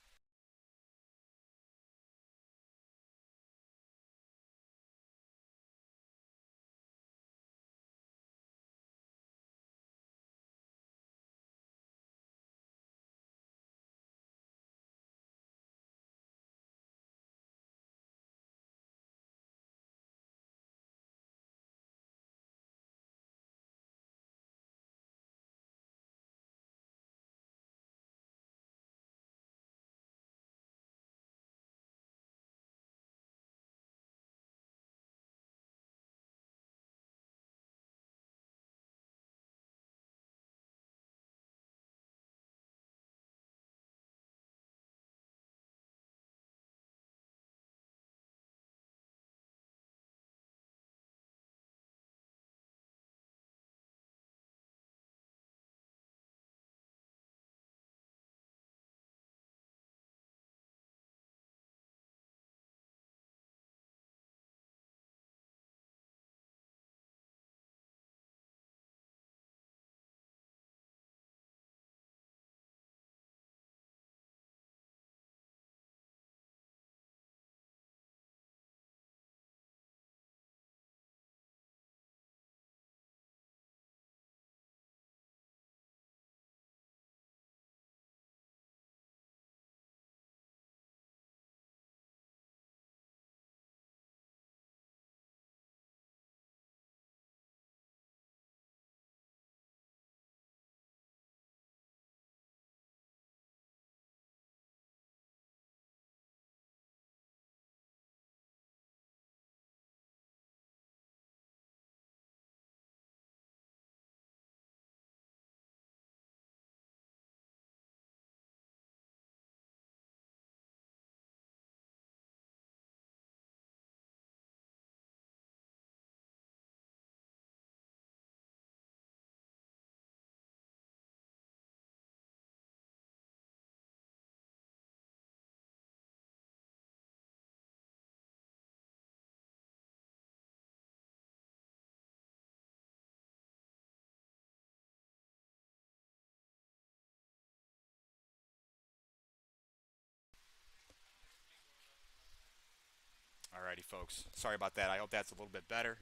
Alrighty, folks. Sorry about that. I hope that's a little bit better.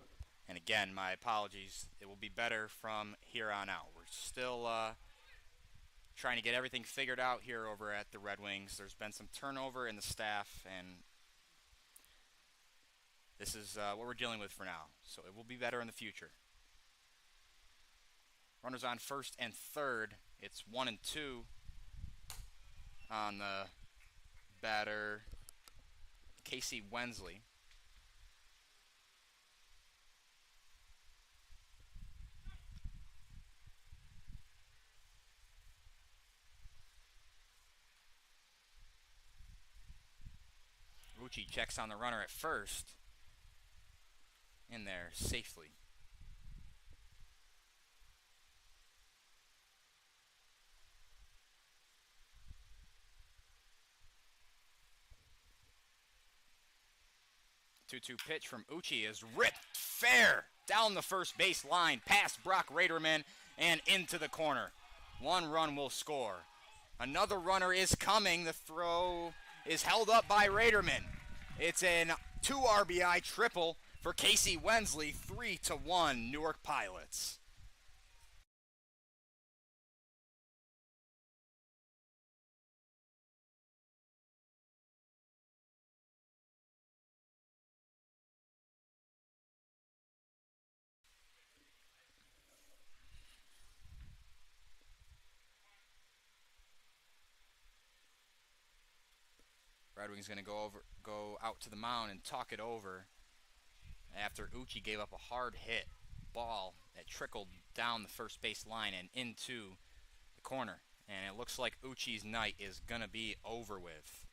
And again, my apologies. It will be better from here on out. We're still trying to get everything figured out here over at the Red Wings. There's been some turnover in the staff, and this is what we're dealing with for now. So it will be better in the future. Runners on first and third. It's 1 and 2 on the batter, Casey Wensley. Uchi checks on the runner at first. In there safely. Two-two pitch from Uchi is ripped fair down the first base line, past Brock Raderman and into the corner. 1 run will score. Another runner is coming. The throw is held up by Raderman. It's an 2 RBI triple for Casey Wensley. 3-1 Newark Pilots. Red Wings going to go out to the mound and talk it over after Uchi gave up a hard hit ball that trickled down the first base line and into the corner. And it looks like Uchi's night is going to be over with.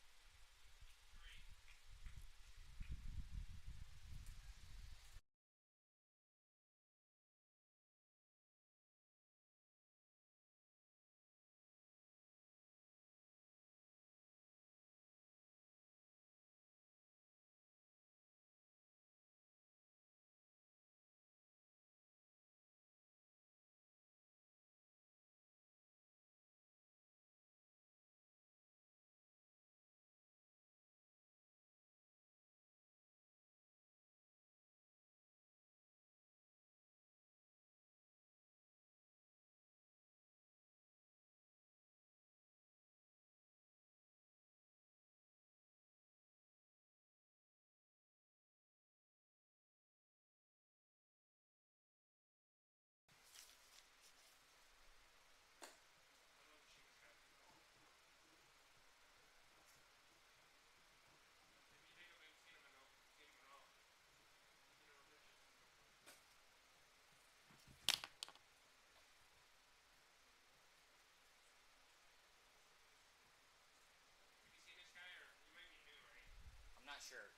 I'm not sure,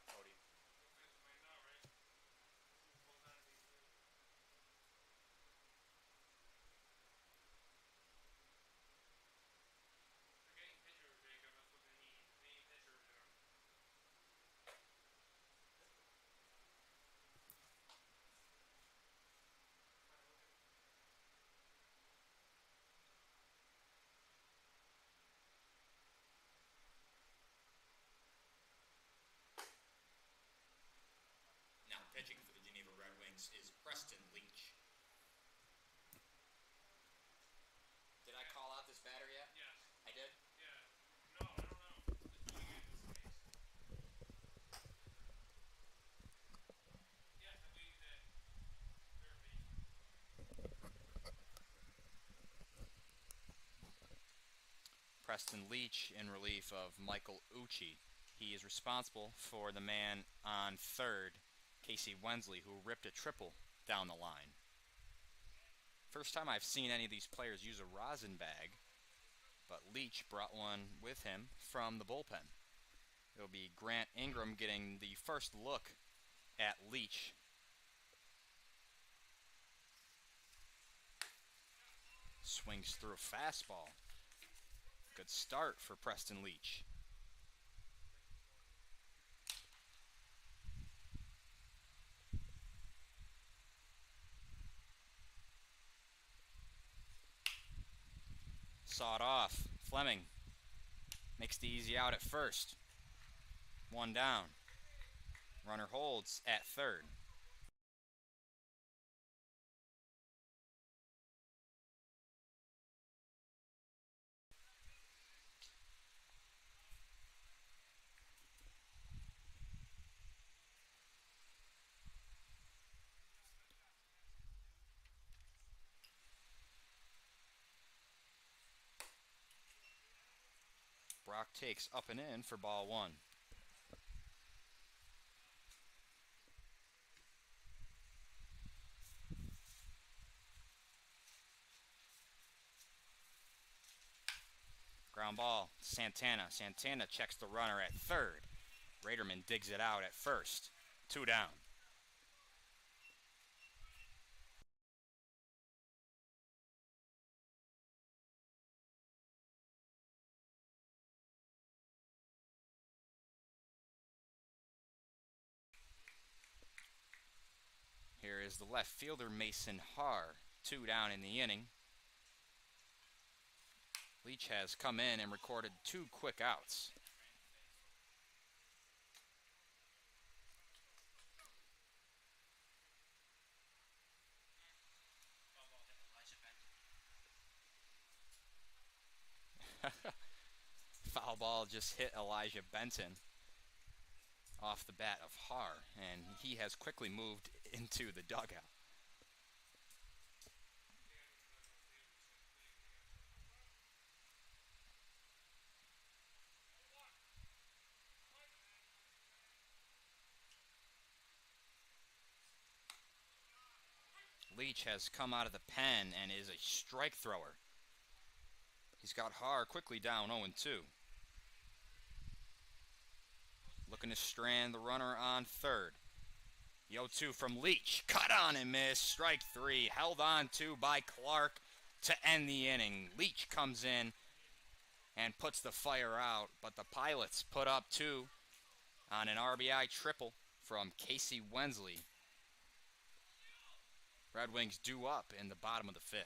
Cody. Now pitching for the Geneva Red Wings is Preston Leach. Did I call out this batter yet? Yes. I did? Yeah. No, I don't know. It's doing it in this case. Yes, I believe that. Preston Leach in relief of Michael Uchi. He is responsible for the man on third, Casey Wensley, who ripped a triple down the line. First time I've seen any of these players use a rosin bag, but Leach brought one with him from the bullpen. It'll be Grant Ingram getting the first look at Leach. Swings through a fastball. Good start for Preston Leach. Saw it off. Fleming makes the easy out at first. 1 down. Runner holds at third. Brock takes up and in for ball one. Ground ball, Santana. Santana checks the runner at third. Raderman digs it out at first. 2 down. Here is the left fielder, Mason Haar. 2 down in the inning. Leach has come in and recorded 2 quick outs. Foul ball just hit Elijah Benton off the bat of Haar, and he has quickly moved into the dugout. Leach has come out of the pen and is a strike thrower. He's got Haar quickly down 0-2. Looking to strand the runner on third. The 0-2 from Leach. Cut on and miss. Strike 3. Held on to by Clark to end the inning. Leach comes in and puts the fire out, but the Pilots put up 2 on an RBI triple from Casey Wensley. Red Wings due up in the bottom of the 5th.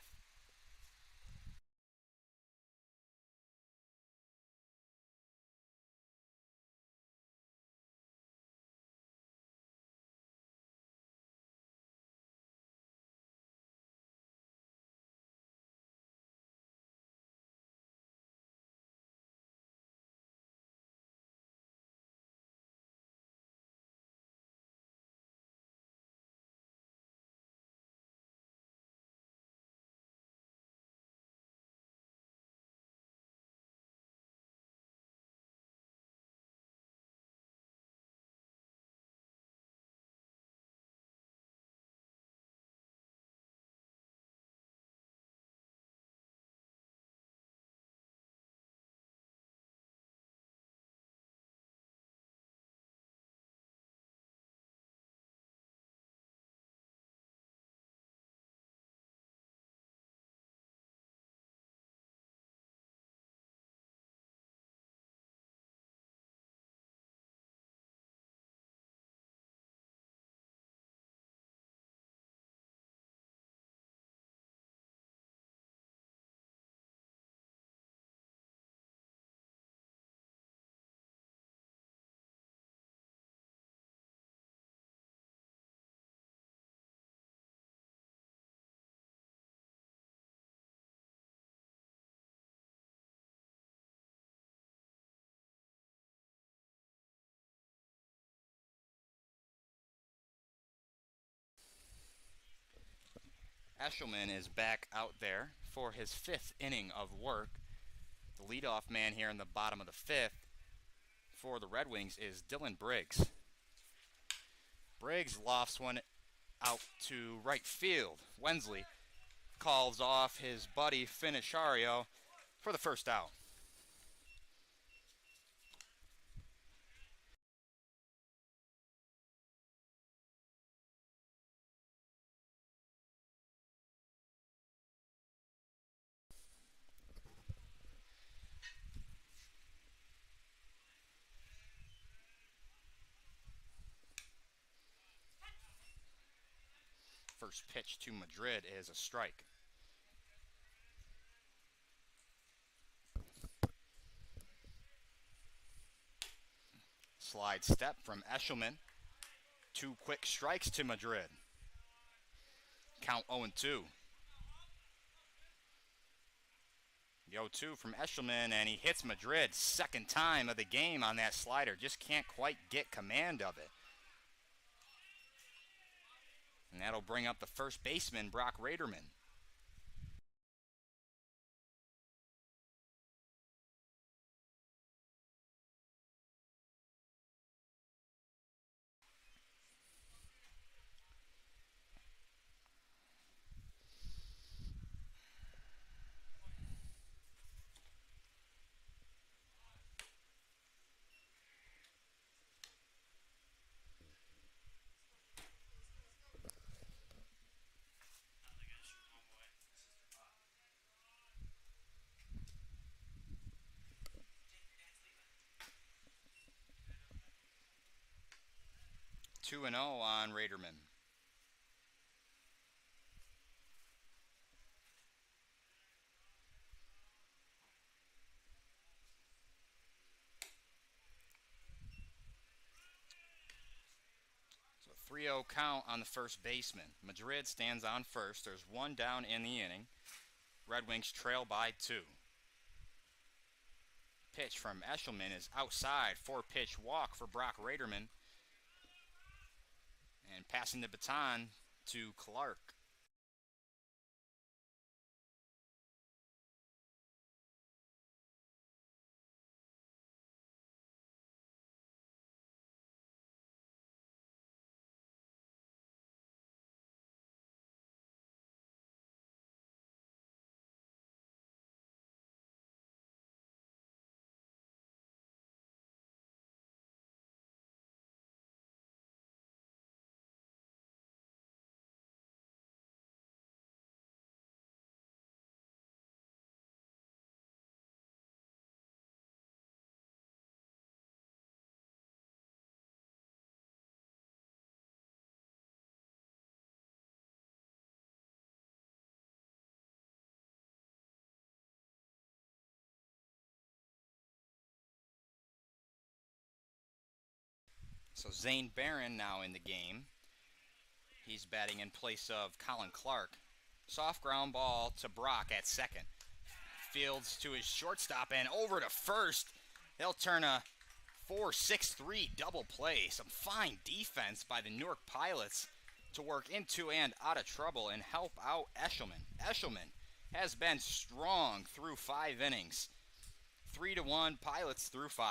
Eshelman is back out there for his 5th inning of work. The leadoff man here in the bottom of the 5th for the Red Wings is Dylan Briggs. Briggs lofts one out to right field. Wensley calls off his buddy Finishario for the first out. First pitch to Madrid is a strike. Slide step from Eshelman. 2 quick strikes to Madrid. Count 0-2. The 0-2 from Eshelman, and he hits Madrid second time of the game on that slider. Just can't quite get command of it. And that'll bring up the first baseman, Brock Raderman. Two and 0 on Raderman. So 3-0 count on the first baseman. Madrid stands on first. There's one down in the inning. Red Wings trail by 2. Pitch from Eshelman is outside. 4-pitch walk for Brock Raderman. And passing the baton to Clark. So Zane Barron now in the game. He's batting in place of Colin Clark. Soft ground ball to Brock at second. Fields to his shortstop and over to first. They'll turn a 4-6-3 double play. Some fine defense by the Newark Pilots to work into and out of trouble and help out Eshelman. Eshelman has been strong through 5 innings. 3-1 Pilots through 5.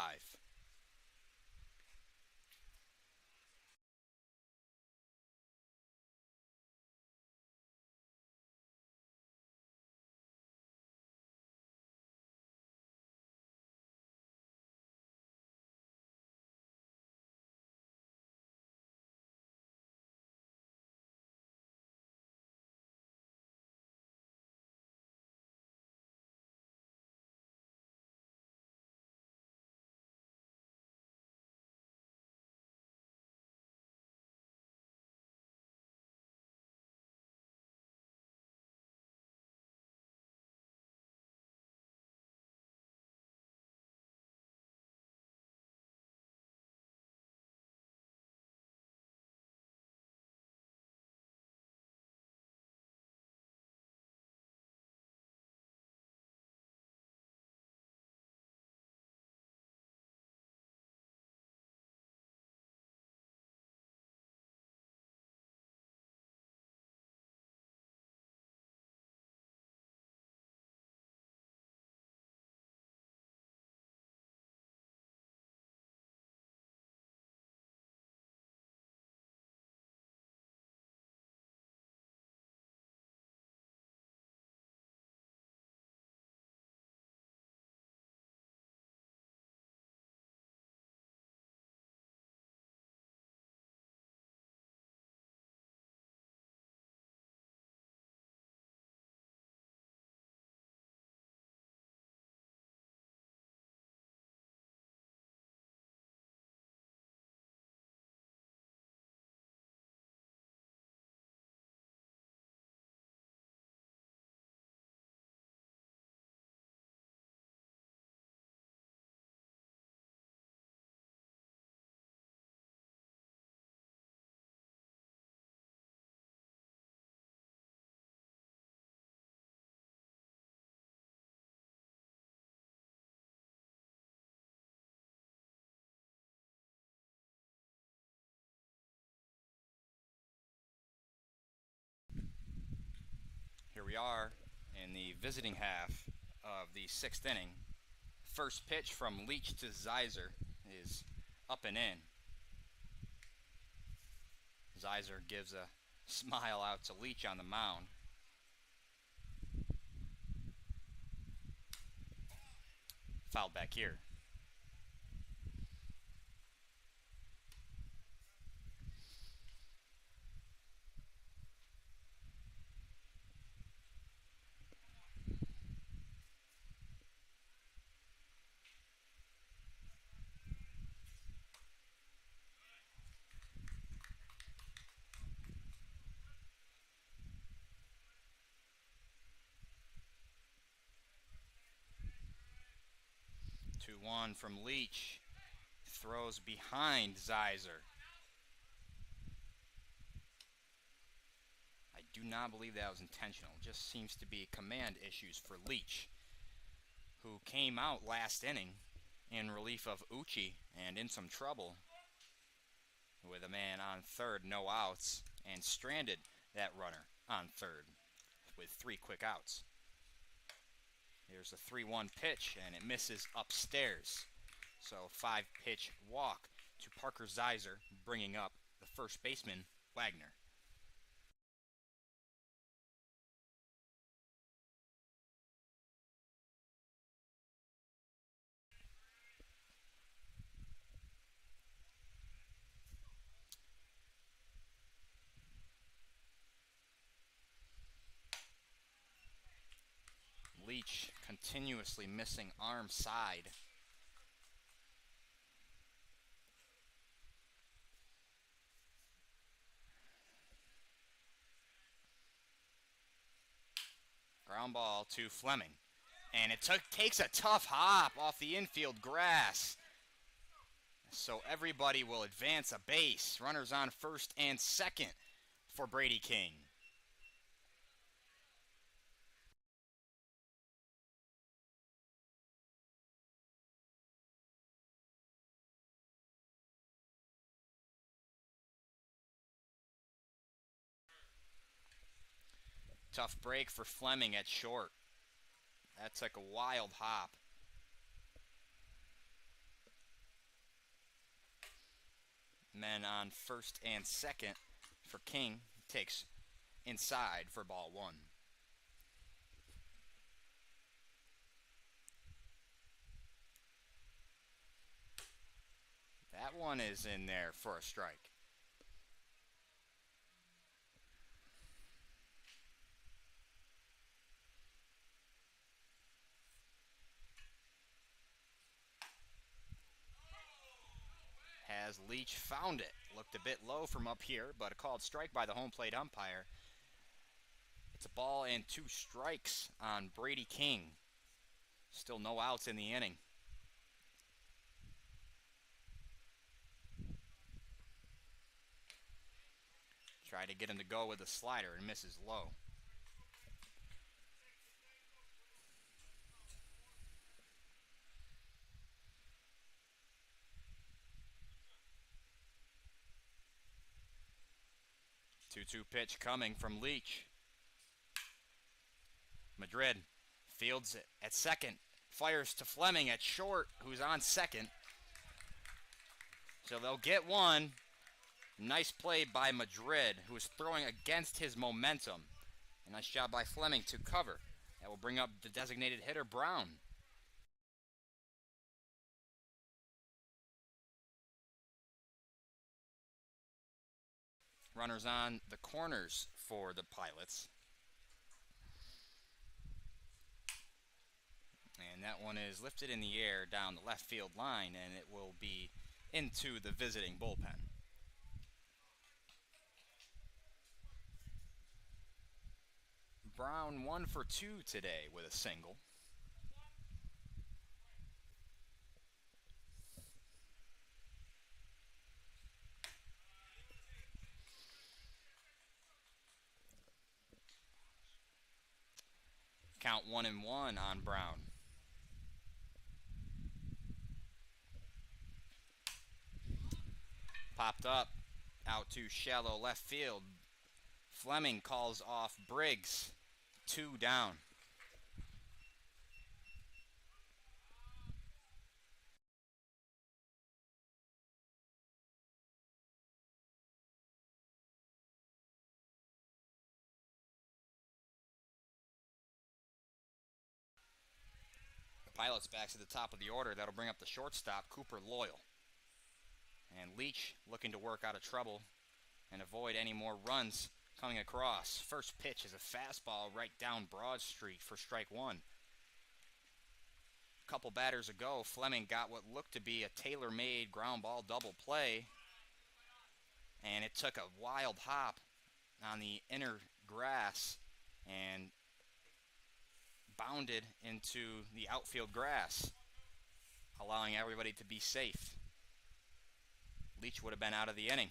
we are in the visiting half of the 6th inning. First pitch from Leach to Zeiser is up and in. Zeiser gives a smile out to Leach on the mound. Fouled back here. Two one from Leach. Throws behind Zeiser. I do not believe that was intentional. Just seems to be command issues for Leach, who came out last inning in relief of Uchi and in some trouble with a man on third, no outs, and stranded that runner on third with 3 quick outs. Here's a 3-1 pitch, and it misses upstairs. So 5-pitch walk to Parker Zeiser, bringing up the first baseman, Wagner. Leach continuously missing arm side. Ground ball to Fleming. And it takes a tough hop off the infield grass. So everybody will advance a base. Runners on first and second for Brady King. Tough break for Fleming at short. That took a wild hop. Men on first and second for King. Takes inside for ball 1. That one is in there for a strike. Has Leach found it? Looked a bit low from up here, but a called strike by the home plate umpire. It's a ball and 2 strikes on Brady King. Still no outs in the inning. Try to get him to go with a slider and misses low. Two-two pitch coming from Leach. Madrid fields it at second. Fires to Fleming at short, who's on second. So they'll get one. Nice play by Madrid, who is throwing against his momentum. A nice job by Fleming to cover. That will bring up the designated hitter, Brown. Runners on the corners for the Pilots. And that one is lifted in the air down the left field line, and it will be into the visiting bullpen. Brown 1 for 2 today with a single. Count 1-1 on Brown. Popped up out to shallow left field. Fleming calls off Briggs. 2 down. The Pilots back to the top of the order. That'll bring up the shortstop, Cooper Loyal. And Leach looking to work out of trouble and avoid any more runs coming across. First pitch is a fastball right down Broad Street for strike one. A couple batters ago, Fleming got what looked to be a tailor-made ground ball double play, and it took a wild hop on the inner grass and bounded into the outfield grass, allowing everybody to be safe. Leach would have been out of the inning.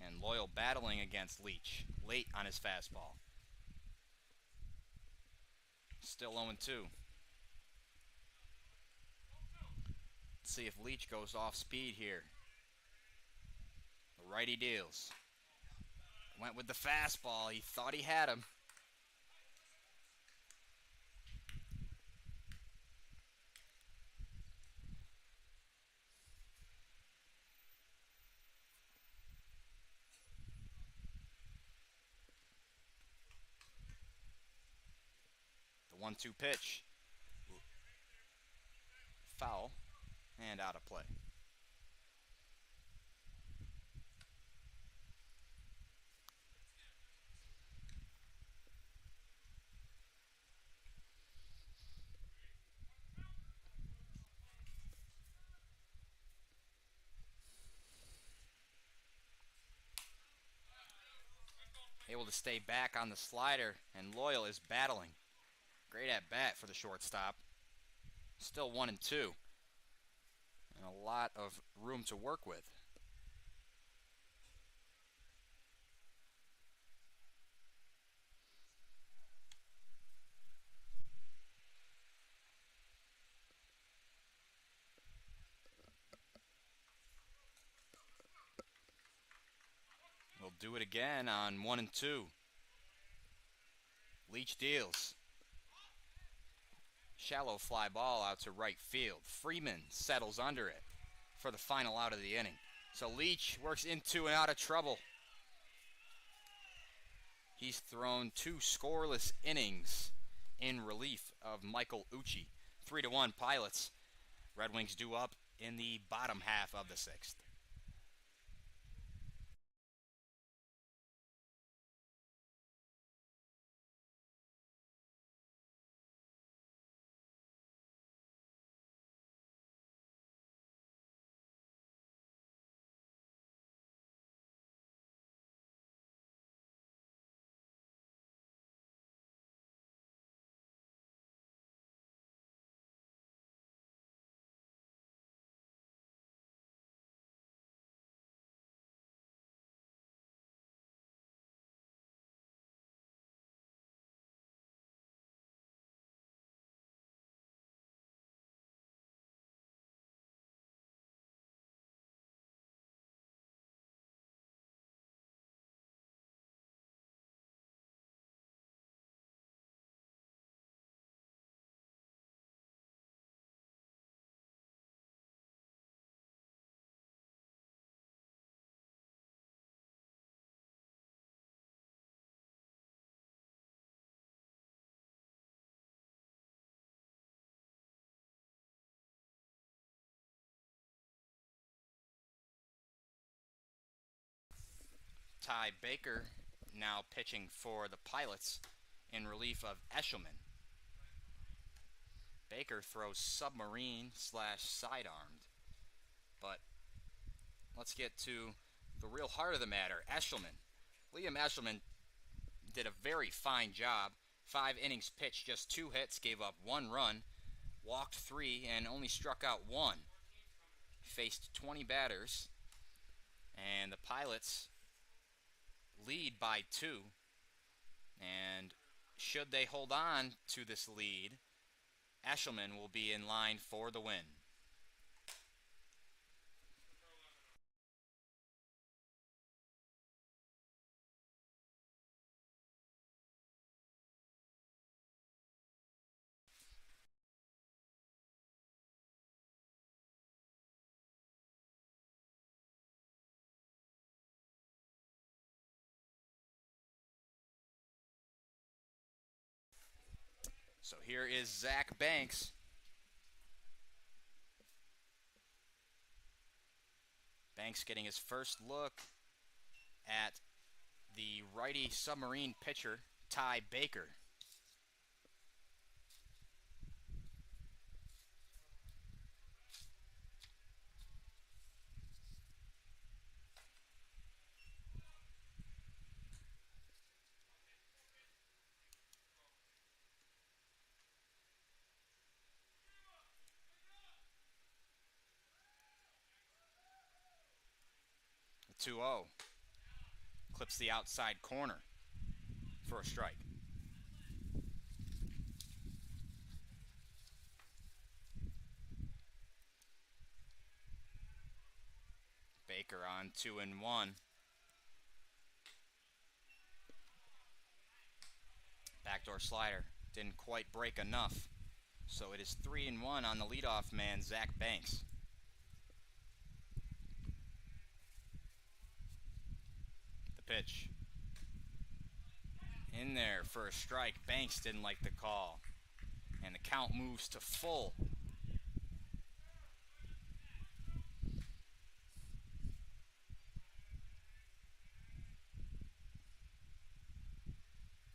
And Loyal battling against Leach late on his fastball. Still 0-2. Let's see if Leach goes off speed here. The righty deals. Went with the fastball. He thought he had him. The 1-2 pitch. Foul and out of play. Able to stay back on the slider, and Loyal is battling. Great at bat for the shortstop. Still 1-2. And a lot of room to work with. We'll do it again on 1-2. Leach deals. Shallow fly ball out to right field. Freeman settles under it for the final out of the inning. So Leach works into and out of trouble. He's thrown 2 scoreless innings in relief of Michael Ucci. 3-1 Pilots. Red Wings due up in the bottom half of the 6th. Ty Baker now pitching for the Pilots in relief of Eshelman. Baker throws submarine / sidearmed. But let's get to the real heart of the matter. Eshelman. Liam Eshelman did a very fine job. 5 innings pitched, just 2 hits, gave up 1 run, walked 3, and only struck out 1. Faced 20 batters, and the Pilots lead by 2. And should they hold on to this lead, Eshelman will be in line for the win. So here is Zach Banks. Banks getting his first look at the righty submarine pitcher, Ty Baker. The 2-0. Clips the outside corner for a strike. Baker on 2-1. Backdoor slider didn't quite break enough. So it is 3-1 on the leadoff man, Zach Banks. The pitch. In there for a strike. Banks didn't like the call. And the count moves to full.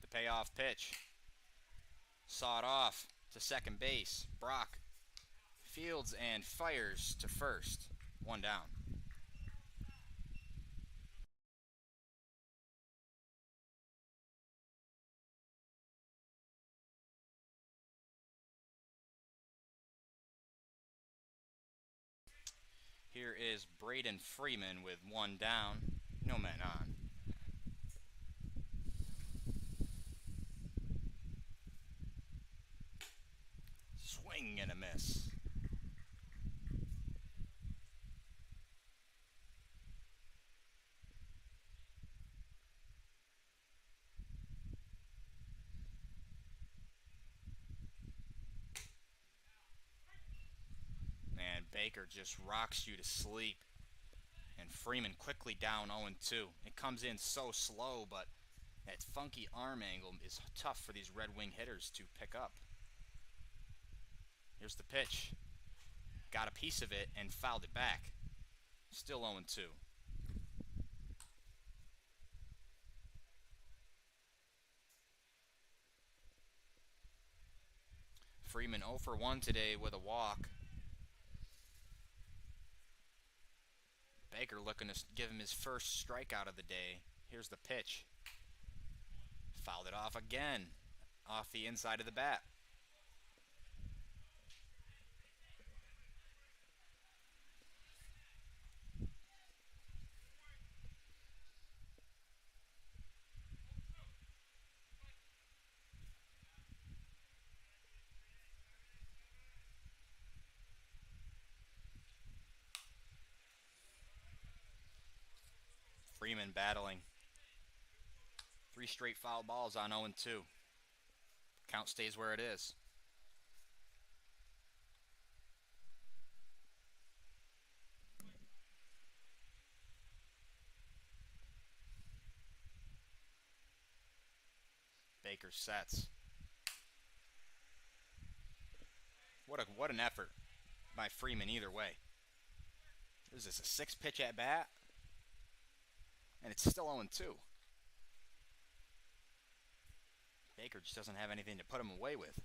The payoff pitch. Sawed off to second base. Brock fields and fires to first. 1 down. Here is Braden Freeman with 1 down. No men on. Swing and a miss. Man, Baker just rocks you to sleep. And Freeman quickly down 0-2. It comes in so slow, but that funky arm angle is tough for these Red Wing hitters to pick up. Here's the pitch. Got a piece of it and fouled it back. Still 0-2. Freeman 0 for 1 today with a walk. Baker looking to give him his first strikeout of the day. Here's the pitch. Fouled it off again. Off the inside of the bat. Freeman battling. 3 straight foul balls on 0-2. Count stays where it is. Baker sets. What an effort by Freeman either way. Is this a 6-pitch at bat? And it's still 0-2. Baker just doesn't have anything to put him away with.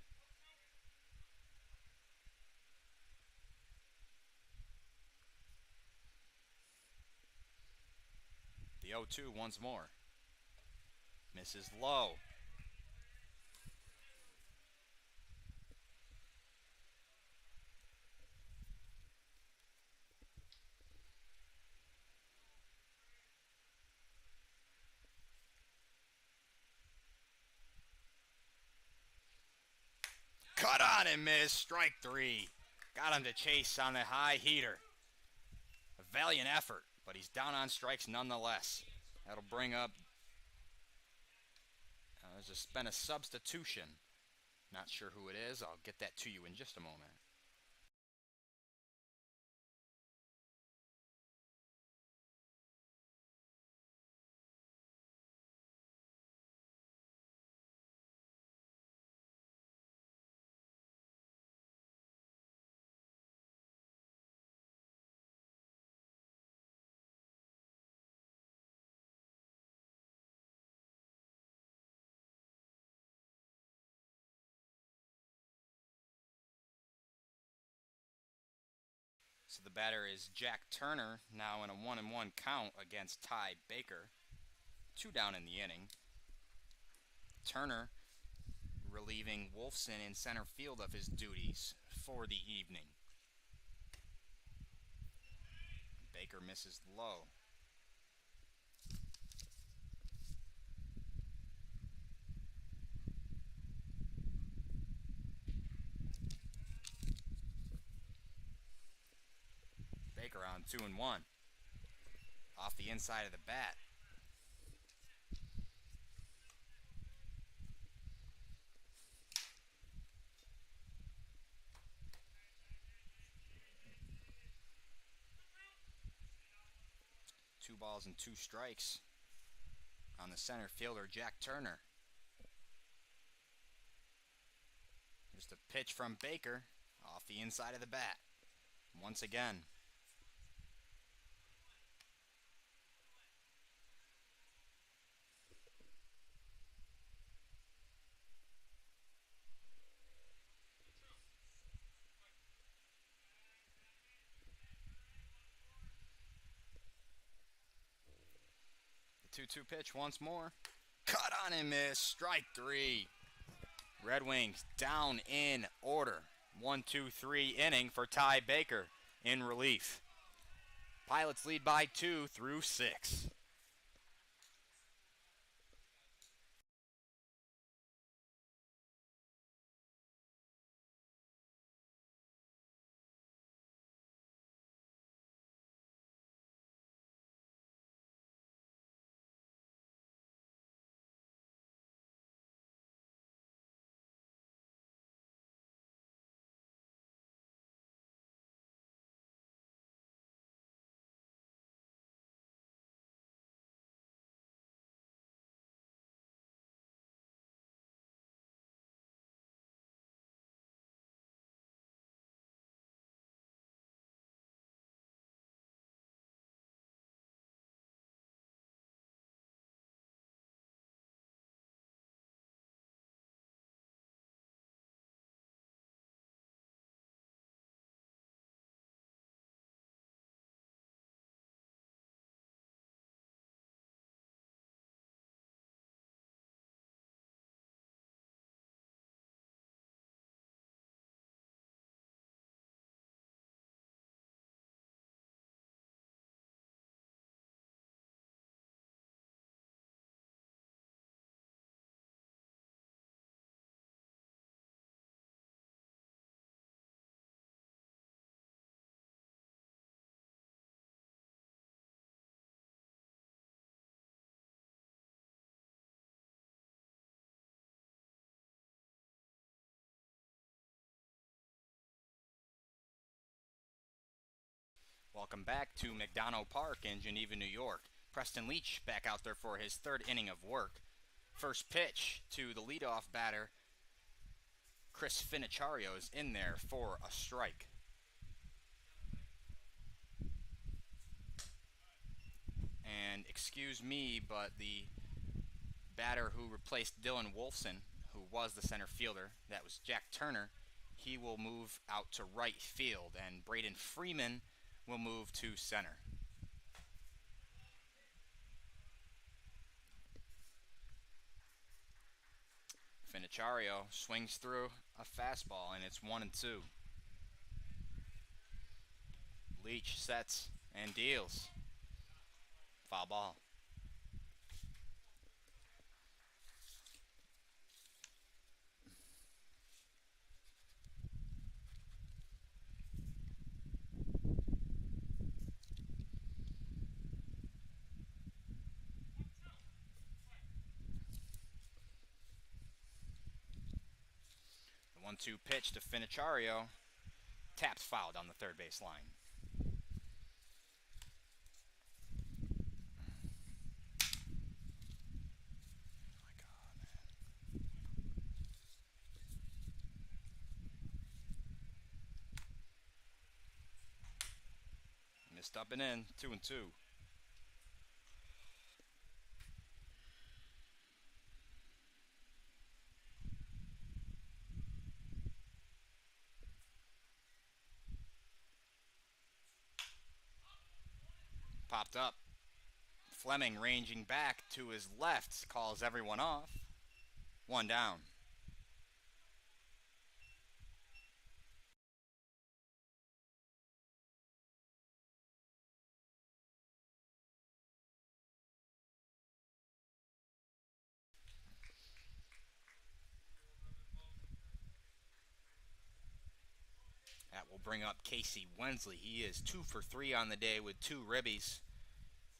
The 0-2 once more. Misses low. Cut on and miss. Strike 3. Got him to chase on the high heater. A valiant effort, but he's down on strikes nonetheless. That'll bring up... there's just been a substitution. Not sure who it is. I'll get that to you in just a moment. So the batter is Jack Turner, now in a 1-1 count against Ty Baker. 2 down in the inning. Turner relieving Wolfson in center field of his duties for the evening. Baker misses low. Baker on 2-1. Off the inside of the bat. Two balls and 2 strikes on the center fielder, Jack Turner. Just a pitch from Baker off the inside of the bat. Once again. The 2-2 pitch once more. Cut on and miss. Strike 3. Red Wings down in order. 1-2-3 inning for Ty Baker in relief. Pilots lead by 2 through 6. Welcome back to McDonough Park in Geneva, New York. Preston Leach back out there for his 3rd inning of work. First pitch to the leadoff batter, Chris Finichario, is in there for a strike. And excuse me, but the batter who replaced Dylan Wolfson, who was the center fielder, that was Jack Turner, he will move out to right field, and Braden Freeman will move to center. Finichario swings through a fastball, and it's 1-2. Leach sets and deals. Foul ball. The 1-2 pitch to Finichario. Taps fouled on the third base line. Oh my God, man. Missed up and in. 2-2. popped up. Fleming ranging back to his left, calls everyone off. 1 down. That will bring up Casey Wensley. He is 2 for 3 on the day with 2 ribbies.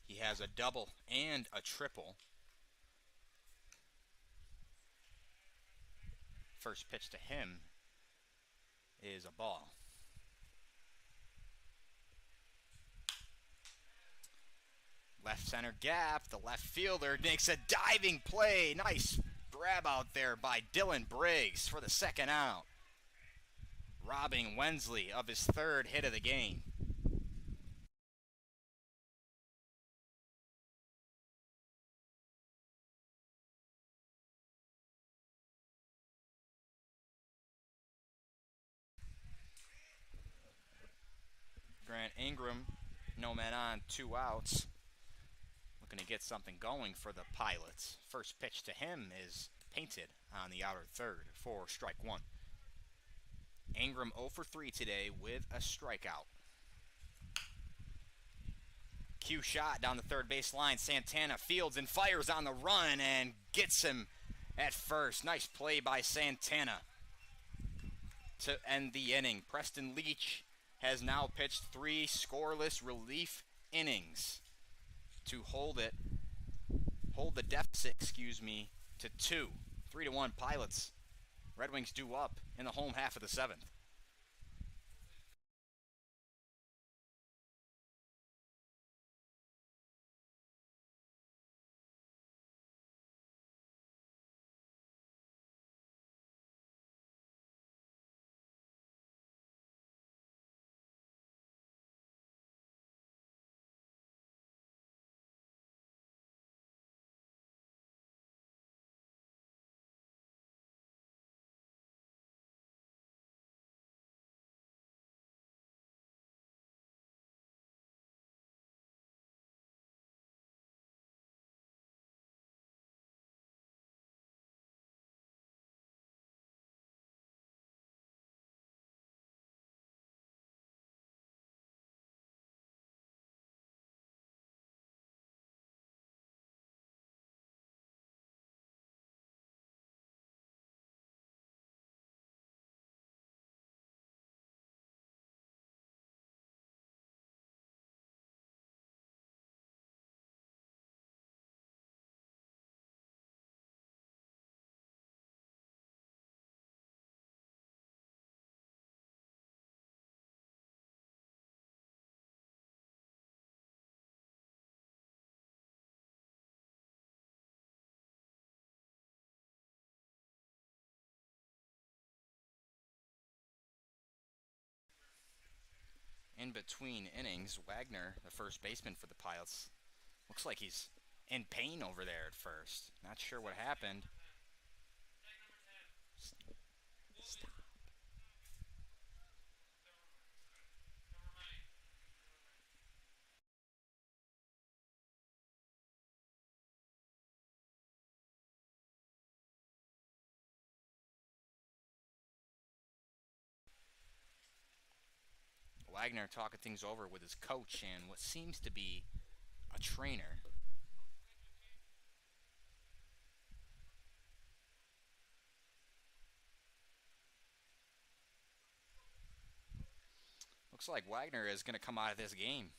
He has a double and a triple. First pitch to him is a ball. Left center gap. The left fielder makes a diving play. Nice grab out there by Dylan Briggs for the second out, robbing Wensley of his 3rd hit of the game. Grant Ingram, no man on, 2 outs. Looking to get something going for the Pilots. First pitch to him is painted on the outer third for strike 1. Ingram 0 for 3 today with a strikeout. Cue shot down the third base line. Santana fields and fires on the run and gets him at first. Nice play by Santana to end the inning. Preston Leach has now pitched 3 scoreless relief innings to hold the deficit, to 2. 3-1 Pilots. Red Wings due up in the home half of the 7th. In between innings, Wagner, the first baseman for the Pilots, looks like he's in pain over there at first. Not sure what happened. Stop. Wagner talking things over with his coach and what seems to be a trainer. Looks like Wagner is going to come out of this game.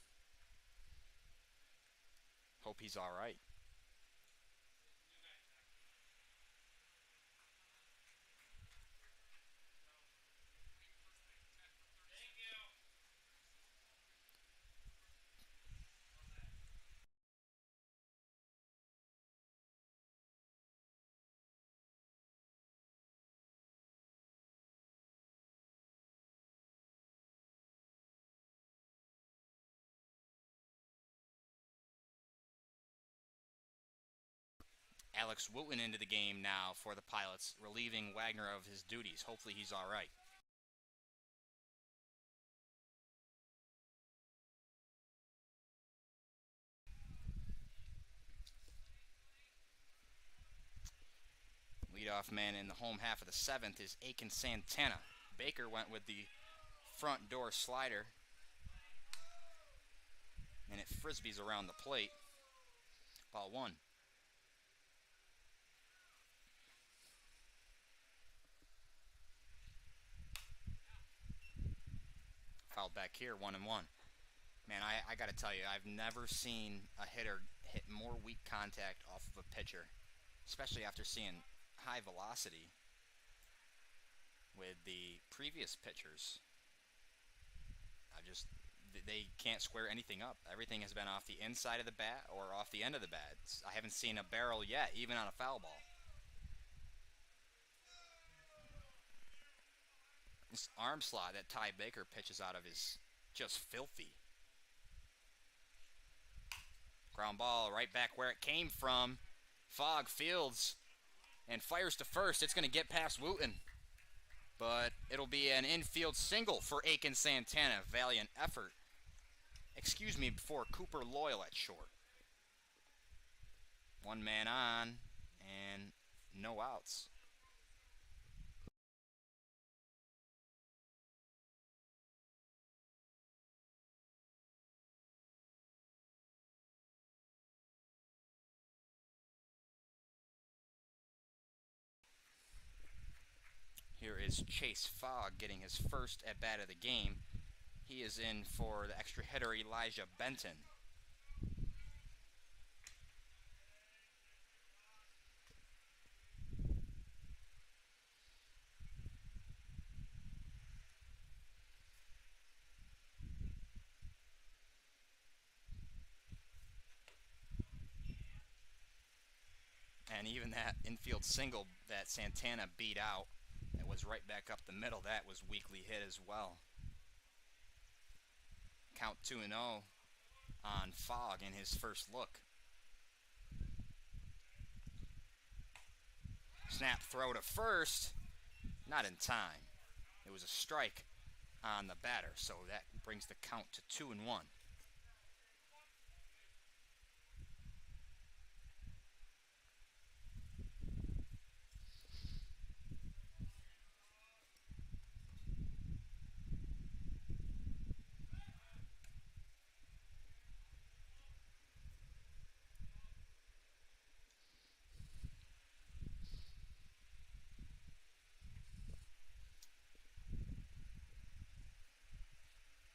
Hope he's all right. Alex Wooten into the game now for the Pilots, relieving Wagner of his duties. Hopefully he's all right. Leadoff man in the home half of the 7th is Aiken Santana. Baker went with the front door slider, and it frisbees around the plate. Ball 1. Fouled back here, 1-1. Man, I got to tell you, I've never seen a hitter hit more weak contact off of a pitcher, especially after seeing high velocity with the previous pitchers. They can't square anything up. Everything has been off the inside of the bat or off the end of the bat. I haven't seen a barrel yet, even on a foul ball. This arm slot that Ty Baker pitches out of is just filthy. Ground ball right back where it came from. Fogg fields and fires to first. It's going to get past Wooten, but it'll be an infield single for Aiken Santana. Valiant effort. Excuse me, before Cooper Loyal at short. One man on and no outs. Here is Chase Fogg getting his first at bat of the game. He is in for the extra hitter Elijah Benton. And even that infield single that Santana beat out, that was right back up the middle, that was weakly hit as well. Count 2-0 on Fogg in his first look. Snap throw to first, not in time. It was a strike on the batter, so that brings the count to 2-1.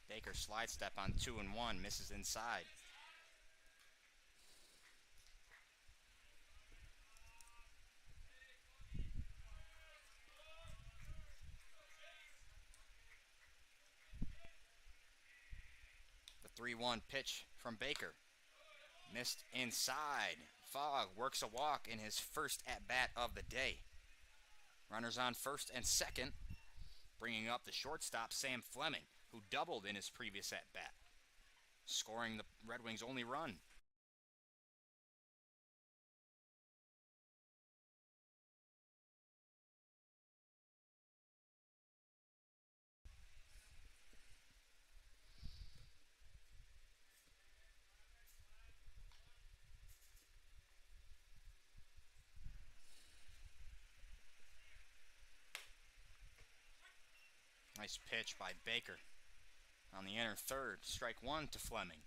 Baker slide step on 2-1, misses inside. The 3-1 pitch from Baker. Missed inside. Fogg works a walk in his first at-bat of the day. Runners on first and second, bringing up the shortstop Sam Fleming, who doubled in his previous at-bat, scoring the Red Wings' only run. Nice pitch by Baker on the inner third. Strike 1 to Fleming.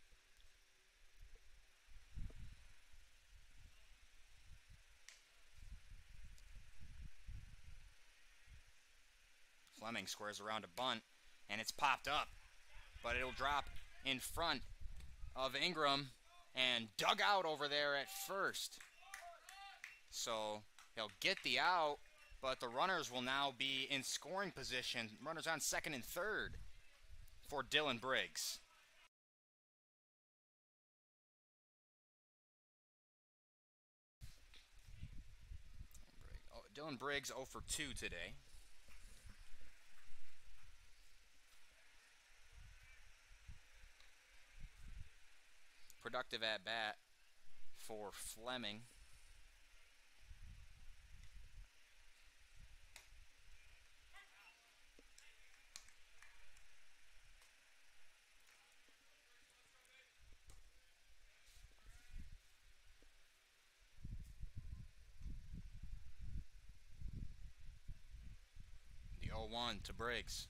Fleming squares around a bunt, and it's popped up, but it'll drop in front of Ingram and dug out over there at first. So he'll get the out, but the runners will now be in scoring position. Runners on second and third for Dylan Briggs. Dylan Briggs 0 for 2 today. Productive at bat for Fleming. 0-1 to Briggs.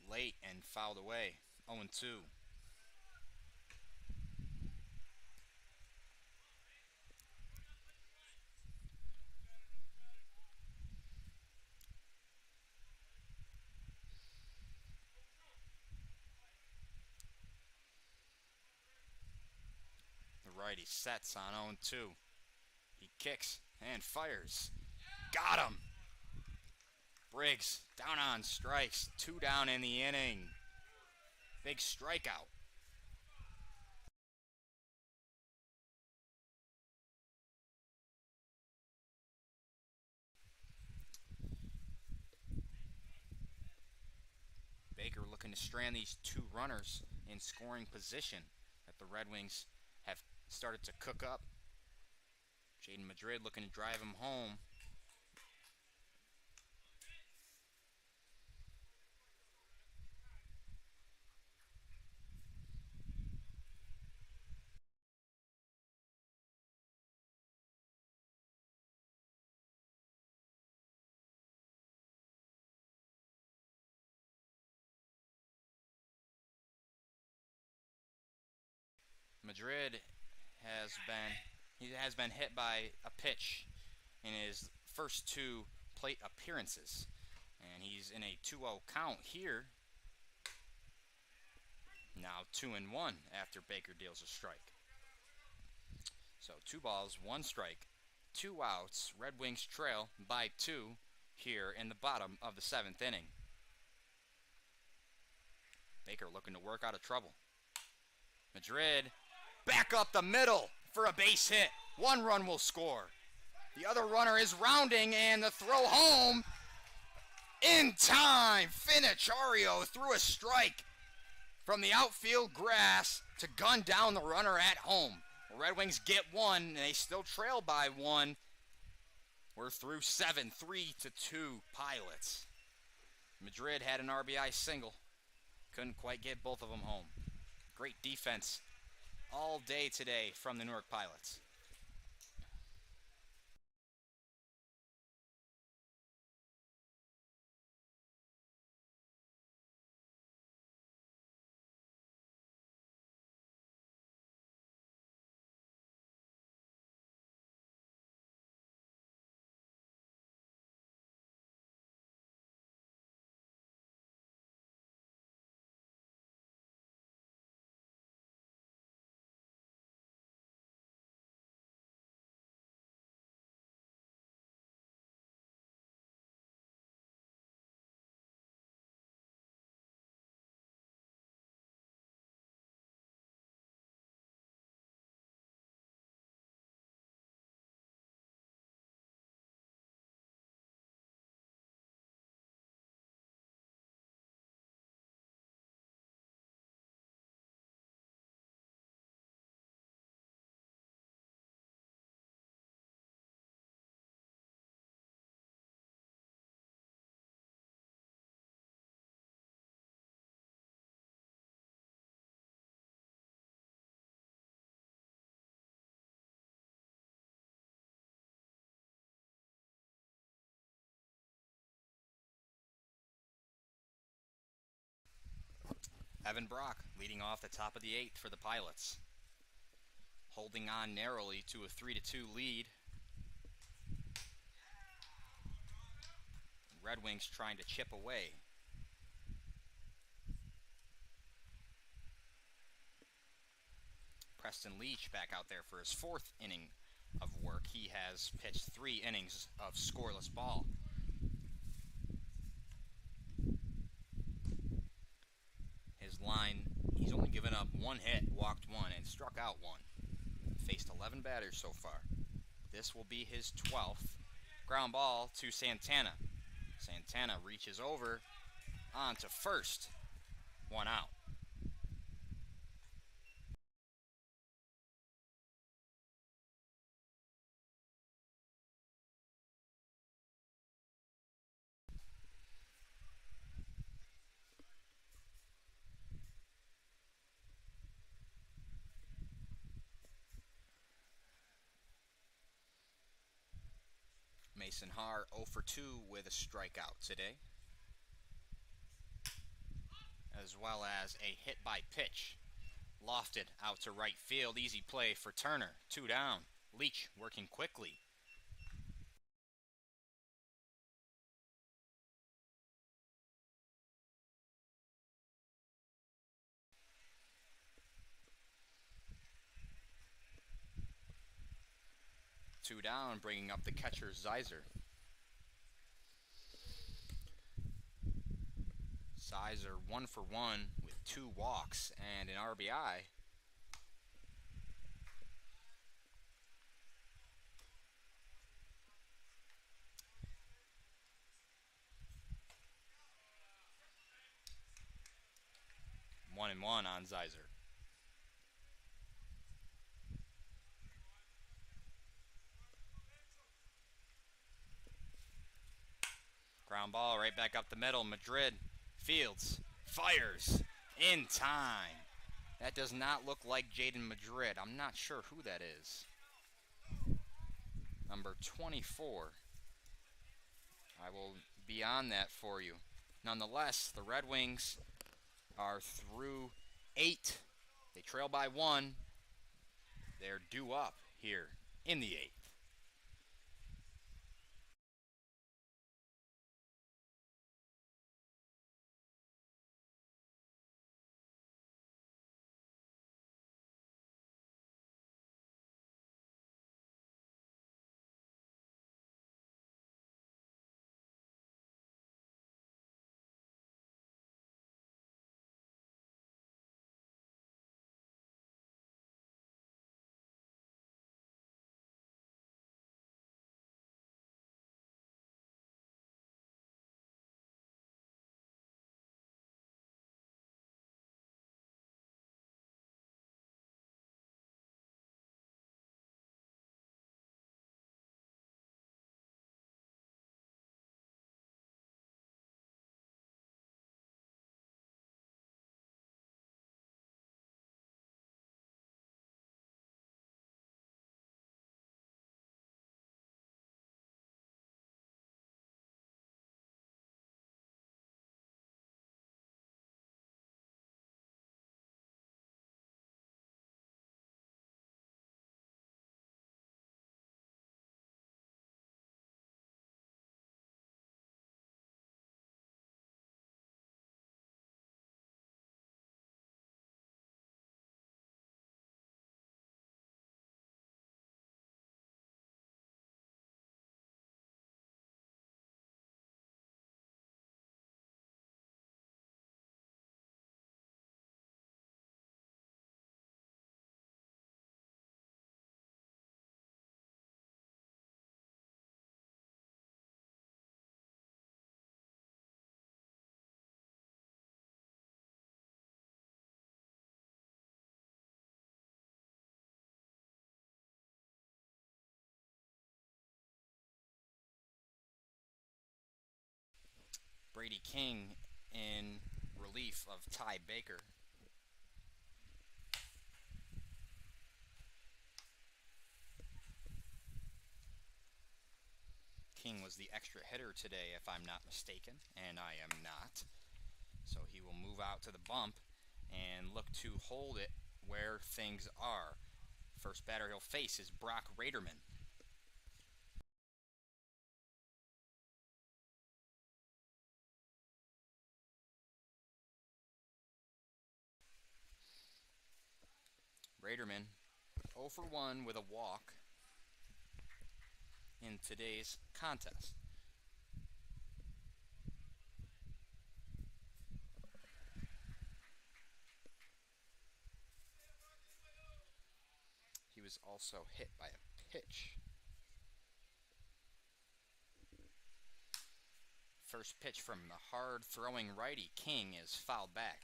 Late and fouled away. 0-2. The righty sets on 0-2. He kicks and fires. Got him! Briggs down on strikes. 2 down in the inning. Big strikeout. Baker looking to strand these 2 runners in scoring position that the Red Wings have started to cook up. Jaden Madrid looking to drive him home. Madrid has been hit by a pitch in his first 2 plate appearances, and he's in a 2-0 count here. Now 2-1 after Baker deals a strike. So 2 balls, 1 strike, 2 outs. Red Wings trail by 2 here in the bottom of the 7th inning. Baker looking to work out of trouble. Madrid back up the middle for a base hit. 1 run will score. The other runner is rounding, and the throw home in time. Finnichario threw a strike from the outfield grass to gun down the runner at home. The Red Wings get 1, and they still trail by 1. We're through 7, 3-2 Pilots. Madrid had an RBI single. Couldn't quite get both of them home. Great defense all day today from the Newark Pilots. Evan Brock leading off the top of the 8th for the Pilots. Holding on narrowly to a 3-2 lead. Red Wings trying to chip away. Preston Leach back out there for his 4th inning of work. He has pitched 3 innings of scoreless ball. His line, he's only given up 1 hit, walked 1, and struck out 1. Faced 11 batters so far. This will be his 12th. Ground ball to Santana. Santana reaches over onto first. 1 out. Mason Haar 0 for 2 with a strikeout today, as well as a hit by pitch. Lofted out to right field. Easy play for Turner. 2 down. Leach working quickly. Two down, bringing up the catcher, Zeiser. Zeiser 1 for 1 with 2 walks and an RBI. One and one on Zeiser. Ground ball right back up the middle. Madrid fields, fires in time. That does not look like Jaden Madrid. I'm not sure who that is. Number 24. I will be on that for you. Nonetheless, the Red Wings are through 8. They trail by 1. They're due up here in the 8th. Brady King in relief of Ty Baker. King was the extra hitter today, if I'm not mistaken, and I am not. So he will move out to the bump and look to hold it where things are. First batter he'll face is Brock Raderman. Raderman 0 for 1 with a walk in today's contest. He was also hit by a pitch. First pitch from the hard-throwing righty King is fouled back.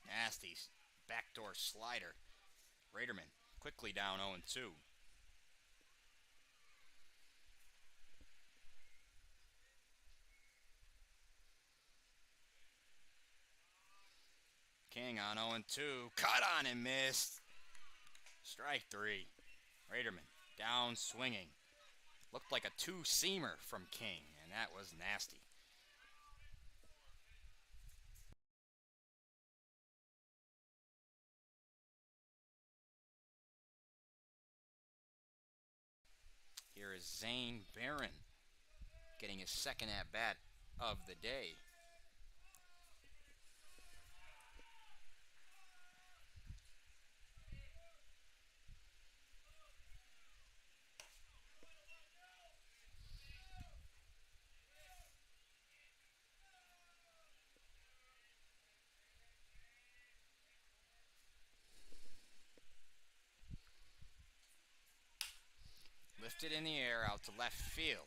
Nasty backdoor slider. Raderman quickly down 0-2. King on 0-2. Cut on and missed. Strike 3. Raderman down swinging. Looked like a two-seamer from King, and that was nasty. Here is Zane Barron getting his second at-bat of the day. Lifted in the air out to left field.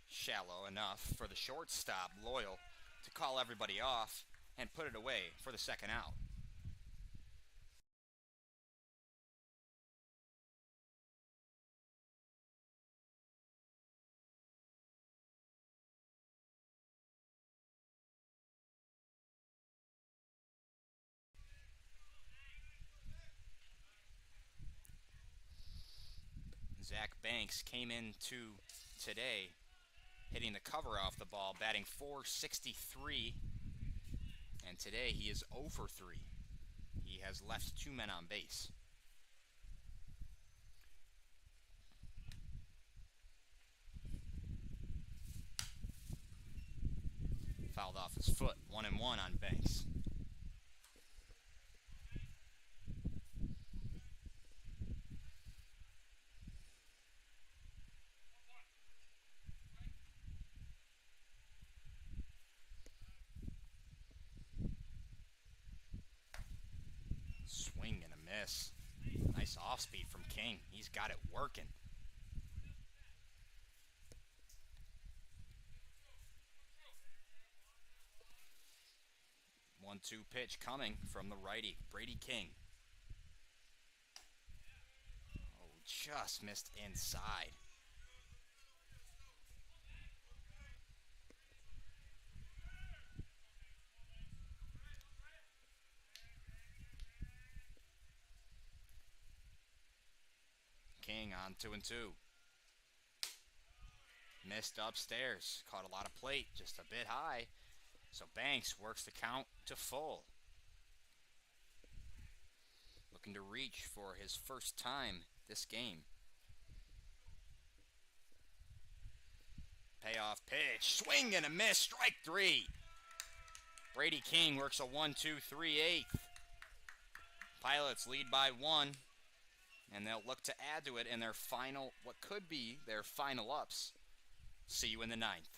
Shallow enough for the shortstop, Loyal, to call everybody off and put it away for the second out. Zach Banks came into today hitting the cover off the ball, batting .463, and today he is 0 for 3. He has left 2 men on base. Fouled off his foot, 1-1 on Banks. Swing and a miss. Nice off speed from King. He's got it working. 1-2 pitch coming from the righty, Brady King. Oh, just missed inside. King on 2-2. Missed upstairs. Caught a lot of plate, just a bit high. So Banks works the count to full. Looking to reach for his first time this game. Payoff pitch. Swing and a miss. Strike 3. Brady King works a 1-2-3/8. Pilots lead by 1. And they'll look to add to it in their final, what could be their final ups. See you in the 9th.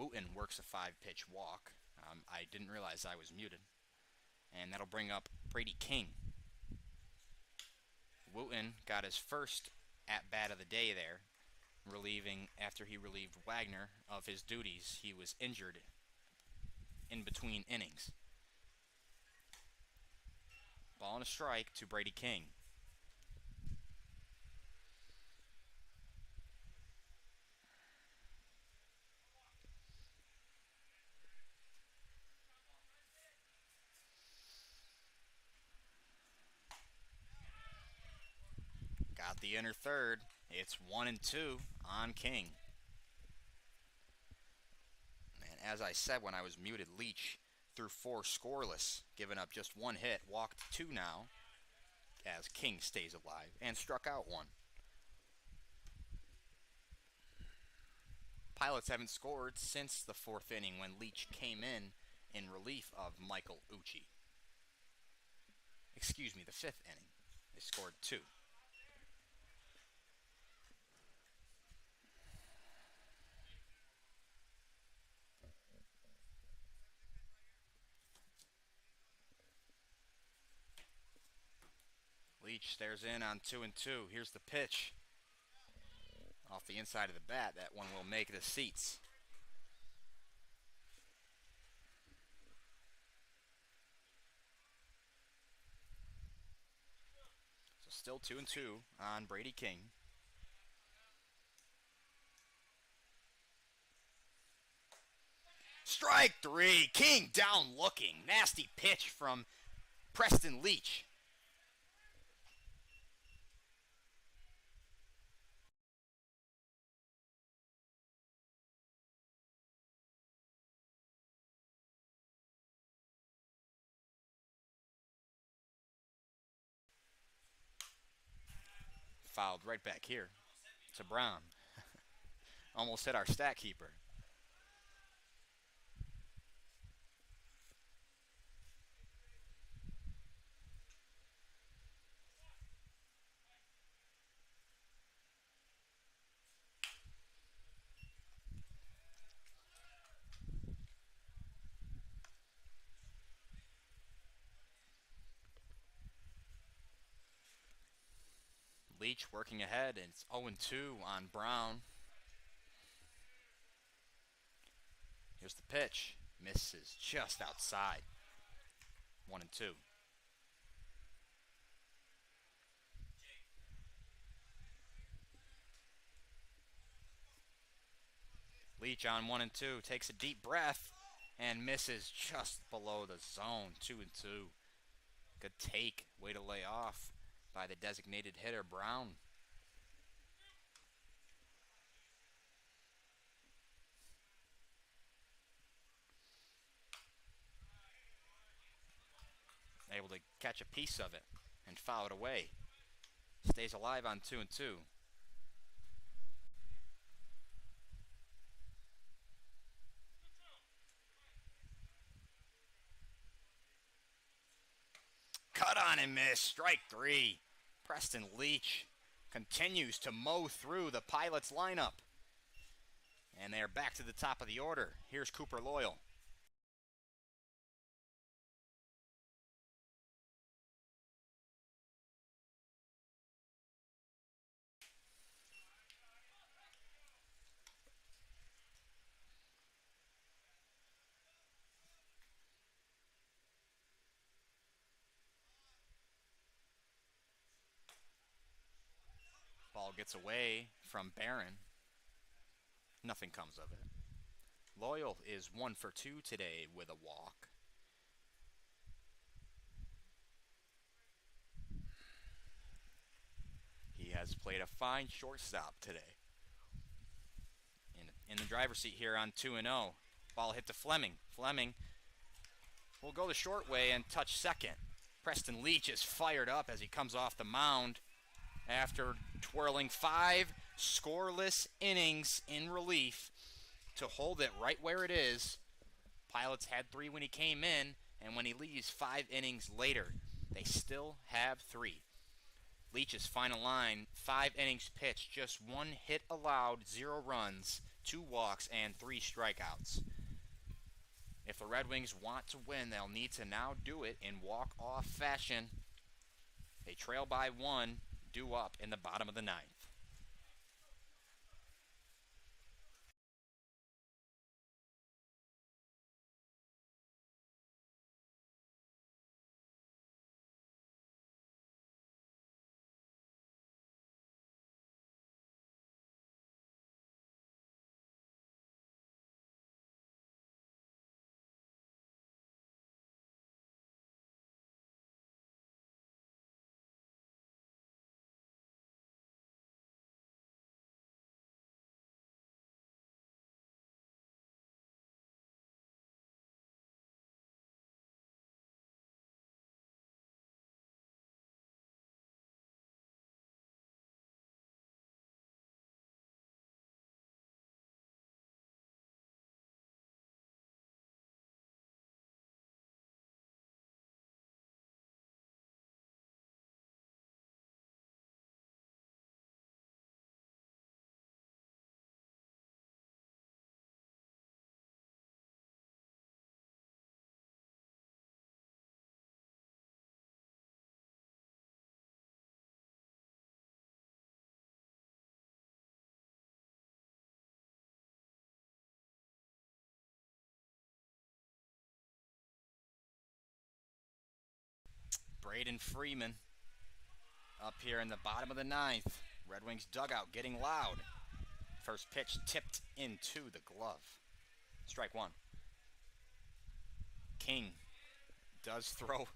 Wooten works a 5-pitch walk. I didn't realize I was muted. And that'll bring up Brady King. Wooten got his first at-bat of the day there, after he relieved Wagner of his duties. He was injured in between innings. Ball and a strike to Brady King. Got the inner third. It's 1-2 on King. And as I said when I was muted, Leach threw 4 scoreless, giving up just 1 hit, walked 2 now, as King stays alive, and struck out 1. Pilots haven't scored since the 4th inning when Leach came in relief of Michael Ucci. Excuse me, the 5th inning. They scored 2. Leach stares in on 2-2. Here's the pitch. Off the inside of the bat, that one will make the seats. So still 2-2 on Brady King. Strike 3. King down looking. Nasty pitch from Preston Leach. Fouled right back here to Brown. Almost hit our stat keeper. Leach working ahead, and it's 0-2 on Brown. Here's the pitch. Misses just outside. 1-2. Leach on 1-2 takes a deep breath and misses just below the zone. 2-2. Good take. Way to lay off by the designated hitter, Brown. Able to catch a piece of it and foul it away. Stays alive on 2-2. Cut on and miss. Strike 3. Preston Leach continues to mow through the Pilots lineup. And they are back to the top of the order. Here's Cooper Loyal. Ball gets away from Barron. Nothing comes of it. Loyal is 1 for 2 today with a walk. He has played a fine shortstop today. In the driver's seat here on 2-0. Ball hit to Fleming. Fleming will go the short way and touch second. Preston Leach is fired up as he comes off the mound after twirling 5 scoreless innings in relief to hold it right where it is. Pilots had 3 when he came in, and when he leaves 5 innings later, they still have 3. Leach's final line, 5 innings pitched, just 1 hit allowed, 0 runs, 2 walks, and 3 strikeouts. If the Red Wings want to win, they'll need to now do it in walk-off fashion. They trail by 1, due up in the bottom of the 9th. Braden Freeman up here in the bottom of the 9th. Red Wings dugout getting loud. First pitch tipped into the glove. Strike 1. King does throw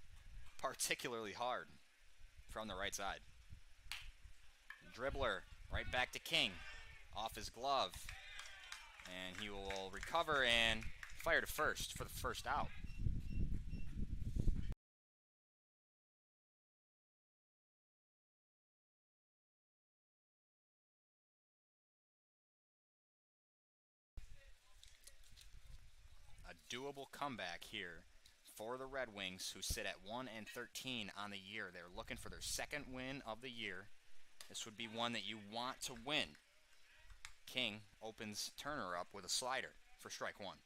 particularly hard from the right side. Dribbler right back to King. Off his glove. And he will recover and fire to first for the first out. A doable comeback here for the Red Wings, who sit at 1-13 on the year. They're looking for their second win of the year. This would be one that you want to win. King opens Turner up with a slider for strike 1.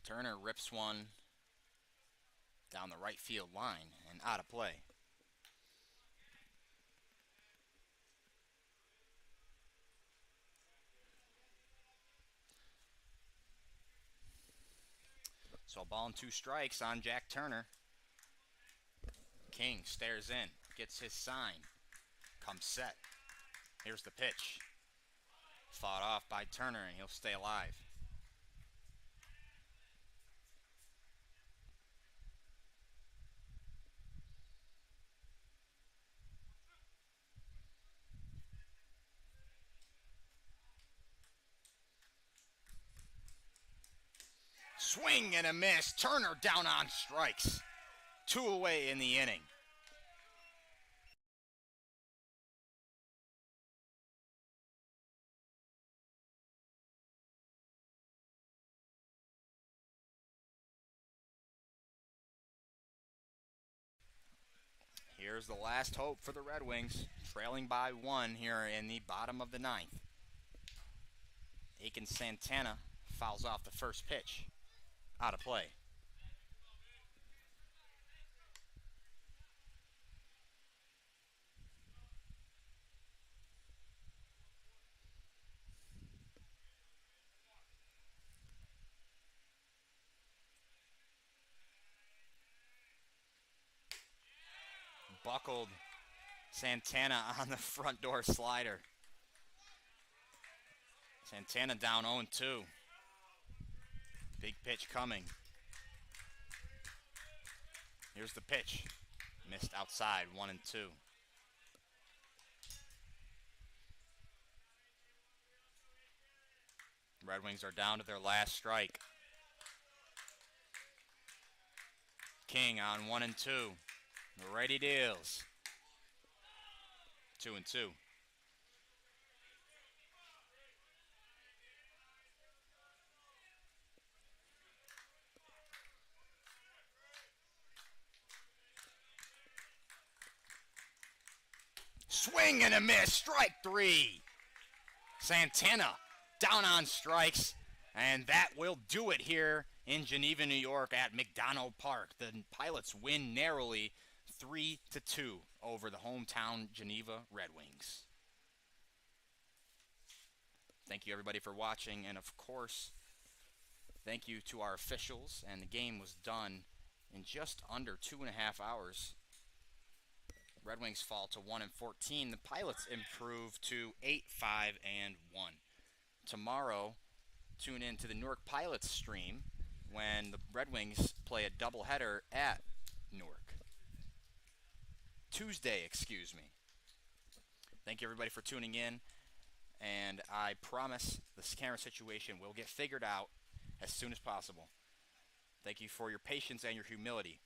Turner rips one down the right field line and out of play. So a ball and 2 strikes on Jack Turner. King stares in, gets his sign, comes set. Here's the pitch. Fought off by Turner, and he'll stay alive. Swing and a miss. Turner down on strikes. 2 away in the inning. Here's the last hope for the Red Wings, trailing by 1 here in the bottom of the 9th. Aiken Santana fouls off the first pitch. Out of play. Buckled Santana on the front door slider. Santana down 0-2. Big pitch coming. Here's the pitch. Missed outside, 1-2. Red Wings are down to their last strike. King on 1-2. Righty deals. 2-2. Swing and a miss. Strike 3. Santana down on strikes. And that will do it here in Geneva, New York at McDonough Park. The Pilots win narrowly 3-2 over the hometown Geneva Redwings. Thank you everybody for watching, and of course, thank you to our officials. And the game was done in just under 2.5 hours. Red Wings fall to 1-14. The Pilots improve to 8-5-1. Tomorrow, tune in to the Newark Pilots stream when the Red Wings play a doubleheader at Newark. Tuesday, excuse me. Thank you everybody for tuning in, and I promise this camera situation will get figured out as soon as possible. Thank you for your patience and your humility.